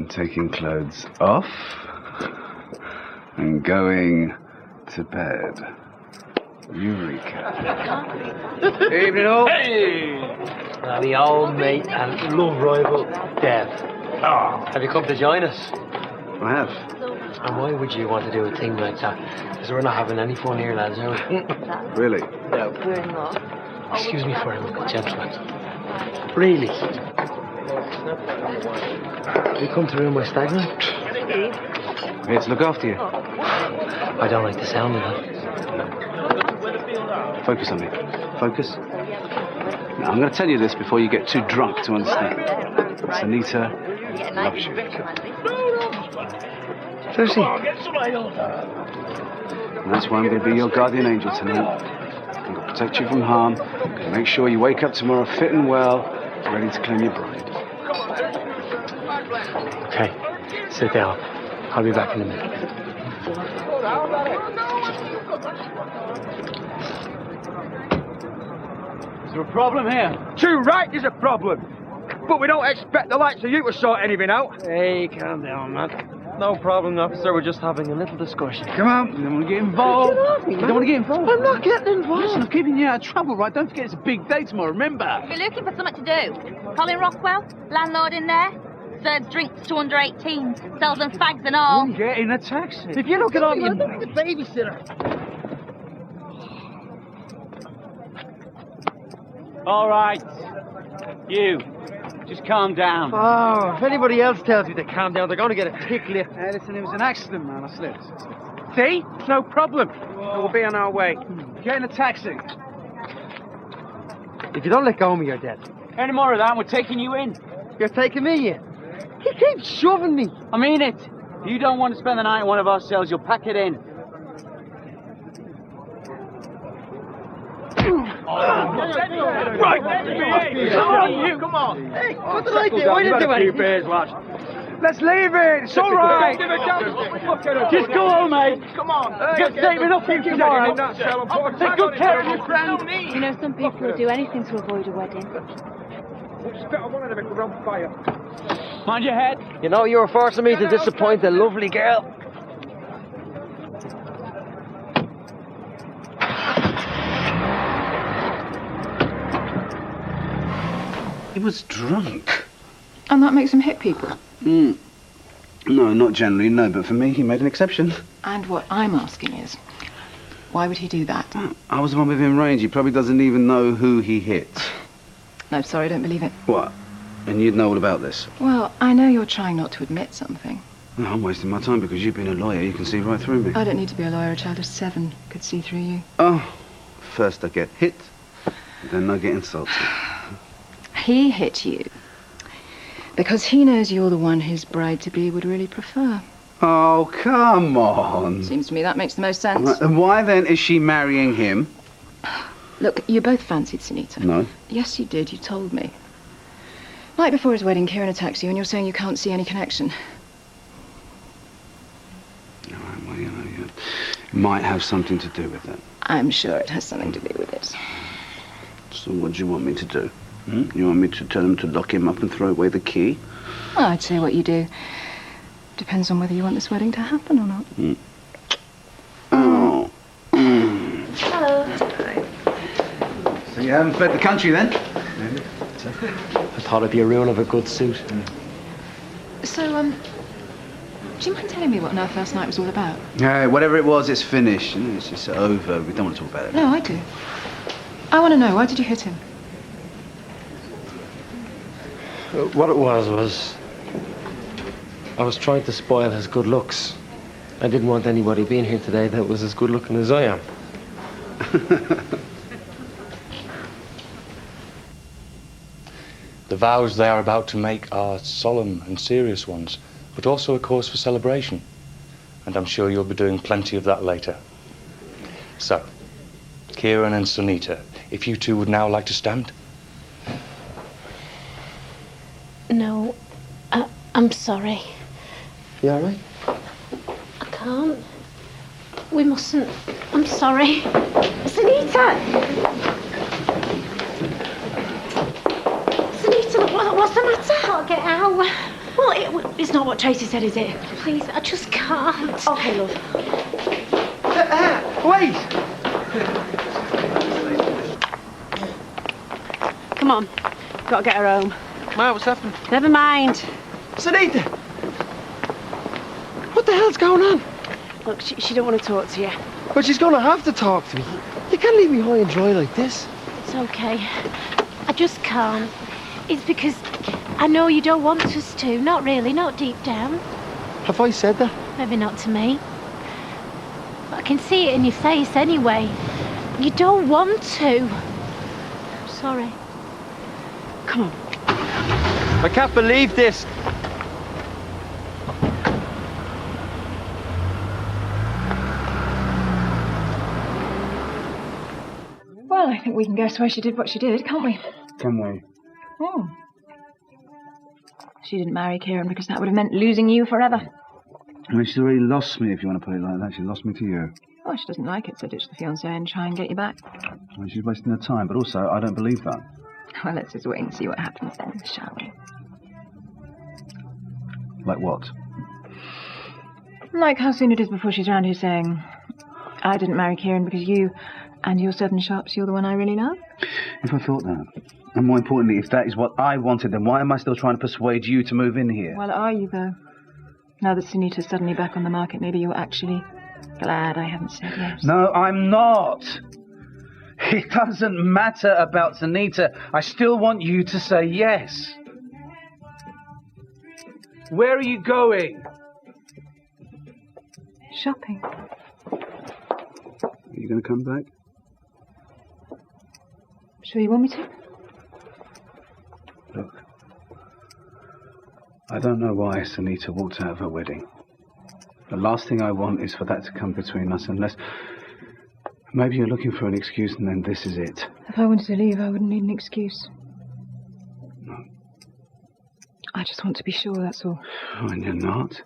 Taking clothes off and going to bed. Eureka. Evening all. Hey! The old mate and love rival, Dev. Oh, have you come to join us? I have. And why would you want to do a thing like that? Because we're not having any fun here, lads, are we? Really? No. We're not. Excuse me for a moment, gentlemen. Really? You come to ruin my stag night? I'm here to look after you. I don't like the sound of that. Focus on me. Focus. Now, I'm going to tell you this before you get too drunk to understand. Sanita loves you. Does she? And that's why I'm going to be your guardian angel tonight. I'm going to protect you from harm. Make sure you wake up tomorrow fit and well, ready to claim your bride. Okay, sit down. I'll be back in a minute. Is there a problem here? Too right there's a problem. But we don't expect the likes of you to sort anything out. Hey, calm down, man. No problem, officer. We're just having a little discussion. Come on, you don't want to get involved. Get off me, You man. don't want to get involved. I'm not getting involved. Listen, I'm keeping you out of trouble, right? Don't forget it's a big day tomorrow, remember? If you're looking for something to do, Colin Rockwell, landlord in there, serves drinks to under 18s, sells them fags and all. Get in a taxi. If you look at all You're your... the babysitter. All right. You. Just calm down. Oh, if anybody else tells you to calm down, they're going to get a kick lift. Hey, listen, it was an accident, man. I slipped. See? No problem. We'll be on our way. Get in a taxi. If you don't let go of me, you're dead. Any more of that, and we're taking you in. You're taking me in. He keeps shoving me. I mean it. If you don't want to spend the night in one of our cells, you'll pack it in. Right. Come on, you. Come on. Hey, what did I do? I didn't do anything. Let's leave it. It's all right. Just go home, mate. Come on. Get saving up for you tomorrow. Take good care of your friend. You know, some people will do anything to avoid a wedding. Mind your head. You know, you were forcing me to disappoint a lovely girl. He was drunk. And that makes him hit people. No, not generally, no. But for me, he made an exception. And what I'm asking is, why would he do that? I was the one with him range. He probably doesn't even know who he hit. No, sorry, I don't believe it. What? And you'd know all about this? Well, I know you're trying not to admit something. No, I'm wasting my time because you've been a lawyer. You can see right through me. I don't need to be a lawyer. A child of 7 could see through you. Oh, first I get hit, then I get insulted. He hit you because he knows you're the one his bride-to-be would really prefer. Oh, come on. Seems to me that makes the most sense. Right, and why then is she marrying him? Look, you both fancied Sunita. No. Yes, you did. You told me. Night before his wedding, Kieran attacked you, and you're saying you can't see any connection. All right, well, you know, you might have something to do with that. I'm sure it has something to do with it. So what do you want me to do? You want me to tell him to lock him up and throw away the key? Well, I'd say what you do. Depends on whether you want this wedding to happen or not. Oh. Hello. So you haven't fled the country then? I thought it'd be a ruin of a good suit. So, do you mind telling me what on earth last night was all about? Yeah, whatever it was, it's finished. It's just over. We don't want to talk about it. No, I do. I want to know, why did you hit him? What it was I was trying to spoil his good looks. I didn't want anybody being here today that was as good looking as I am. The vows they are about to make are solemn and serious ones, but also a cause for celebration. And I'm sure you'll be doing plenty of that later. So, Kieran and Sunita, if you two would now like to stand. No, I'm sorry. You all right? I can't. We mustn't. I'm sorry. Sunita! Sunita, what's the matter? I can't get out. Well, it's not what Tracy said, is it? Please, I just can't. Okay, love. Wait! Come on. Got to get her home. Ma, what's happened? Never mind. Sunita! What the hell's going on? Look, she don't want to talk to you. But she's going to have to talk to me. You can't leave me high and dry like this. It's okay. I just can't. It's because I know you don't want us to. Not really, not deep down. Have I said that? Maybe not to me. But I can see it in your face anyway. You don't want to. I'm sorry. Come on. I can't believe this. Well, I think we can guess why she did what she did, can't we? Can we? Oh. She didn't marry Kieran because that would have meant losing you forever. I mean, she's already lost me, if you want to put it like that. She lost me to you. Oh, she doesn't like it, so ditch the fiancé and try and get you back. I mean, she's wasting her time, but also, I don't believe that. Well, let's just wait and see what happens then, shall we? Like what? Like how soon it is before she's round here saying, I didn't marry Kieran because you and your certain shops, you're the one I really love. If I thought that, and more importantly, if that is what I wanted, then why am I still trying to persuade you to move in here? Well, are you, though? Now that Sunita's suddenly back on the market, maybe you're actually glad I haven't said yes. No, I'm not. It doesn't matter about Sunita. I still want you to say yes. Where are you going? Shopping. Are you going to come back? Sure you want me to? Look, I don't know why Sunita walked out of her wedding. The last thing I want is for that to come between us, unless maybe you're looking for an excuse and then this is it. If I wanted to leave, I wouldn't need an excuse. No. I just want to be sure, that's all. Oh, and you're not?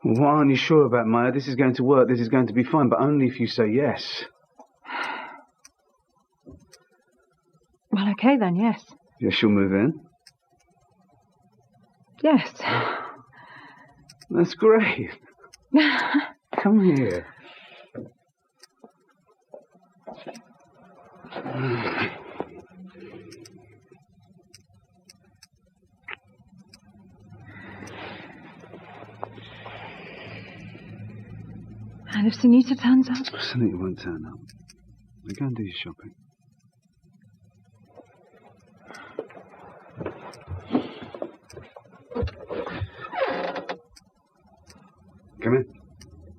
Well, why aren't you sure about Maya? This is going to work, this is going to be fine, but only if you say yes. Well, okay then, yes. Yes, you'll move in? Yes. That's great. Come here. And if Sunita turns up? Sunita won't turn up. Now go and do your shopping. Come in.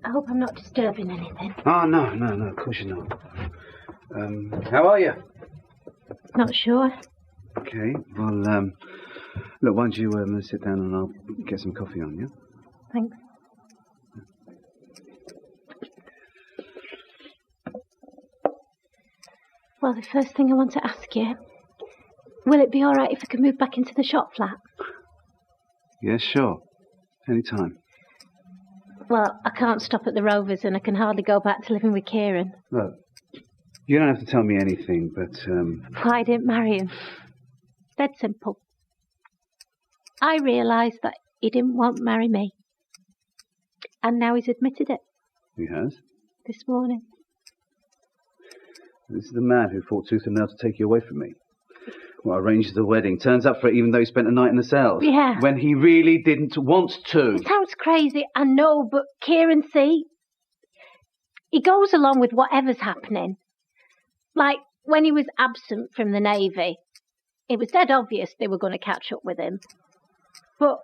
I hope I'm not disturbing anything. Oh, no, of course you're not. How are you? Not sure. Okay, well, look, why don't you sit down and I'll get some coffee on you? Thanks. Well, the first thing I want to ask you, will it be all right if I can move back into the shop flat? Yes, sure. Anytime. Well, I can't stop at the Rovers and I can hardly go back to living with Kieran. Look, you don't have to tell me anything, but, Why I didn't marry him? Dead simple. I realised that he didn't want to marry me. And now he's admitted it. He has? This morning. This is the man who fought tooth and nail to take you away from me. Well, arranged the wedding, turns up for it even though he spent a night in the cells. Yeah. When he really didn't want to. It sounds crazy, I know, but Kieran, see, he goes along with whatever's happening. Like, when he was absent from the Navy, it was dead obvious they were going to catch up with him. But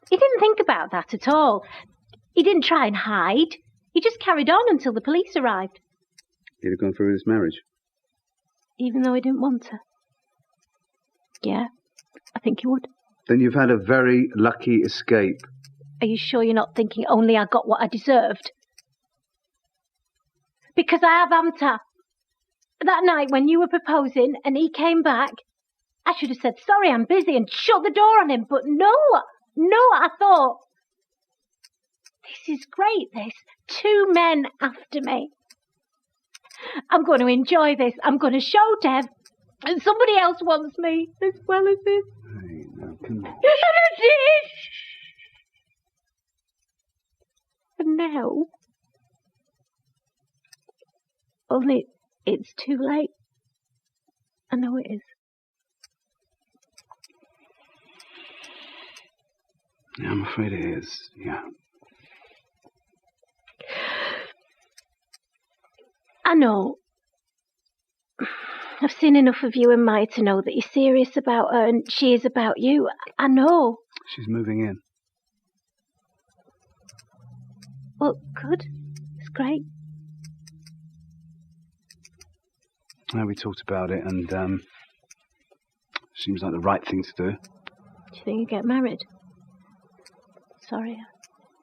he didn't think about that at all. He didn't try and hide. He just carried on until the police arrived. He'd have gone through with this marriage. Even though he didn't want to. Yeah, I think he would. Then you've had a very lucky escape. Are you sure you're not thinking only I got what I deserved? Because I have, haven't I? That night when you were proposing and he came back, I should have said, sorry, I'm busy, and shut the door on him. But no, I thought, this is great, this. 2 men after me. I'm going to enjoy this. I'm going to show Dev. And somebody else wants me as well as this. Hey, now, come on. And now, only it's too late. I know it is. Yeah, I'm afraid it is, yeah. I know. I've seen enough of you and Maya to know that you're serious about her and she is about you. I know. She's moving in. Well, good. It's great. We talked about it and, seems like the right thing to do. Do you think you get married? Sorry, I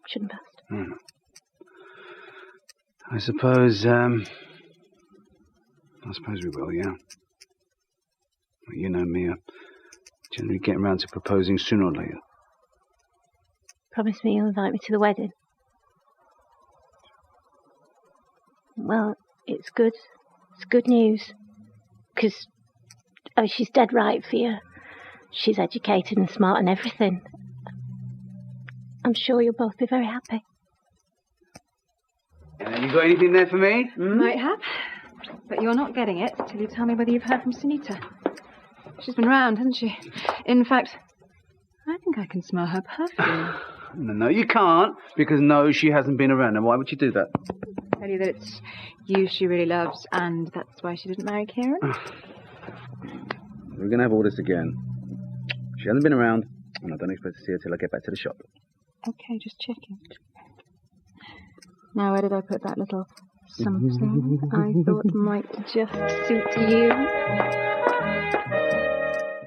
shouldn't have asked. I suppose we will, yeah. Well, you know me, I generally get around to proposing sooner or later. Promise me you'll invite me to the wedding. Well, it's good. It's good news. Because she's dead right for you. She's educated and smart and everything. I'm sure you'll both be very happy. You got anything there for me? Might have. But you're not getting it till you tell me whether you've heard from Sunita. She's been round, hasn't she? In fact, I think I can smell her perfume. No, you can't, because no, she hasn't been around. And why would you do that? Tell you that it's you she really loves, and that's why she didn't marry Kieran. We're going to have all this again. She hasn't been around, and I don't expect to see her till I get back to the shop. Okay, just checking. Now, where did I put that little something I thought might just suit you?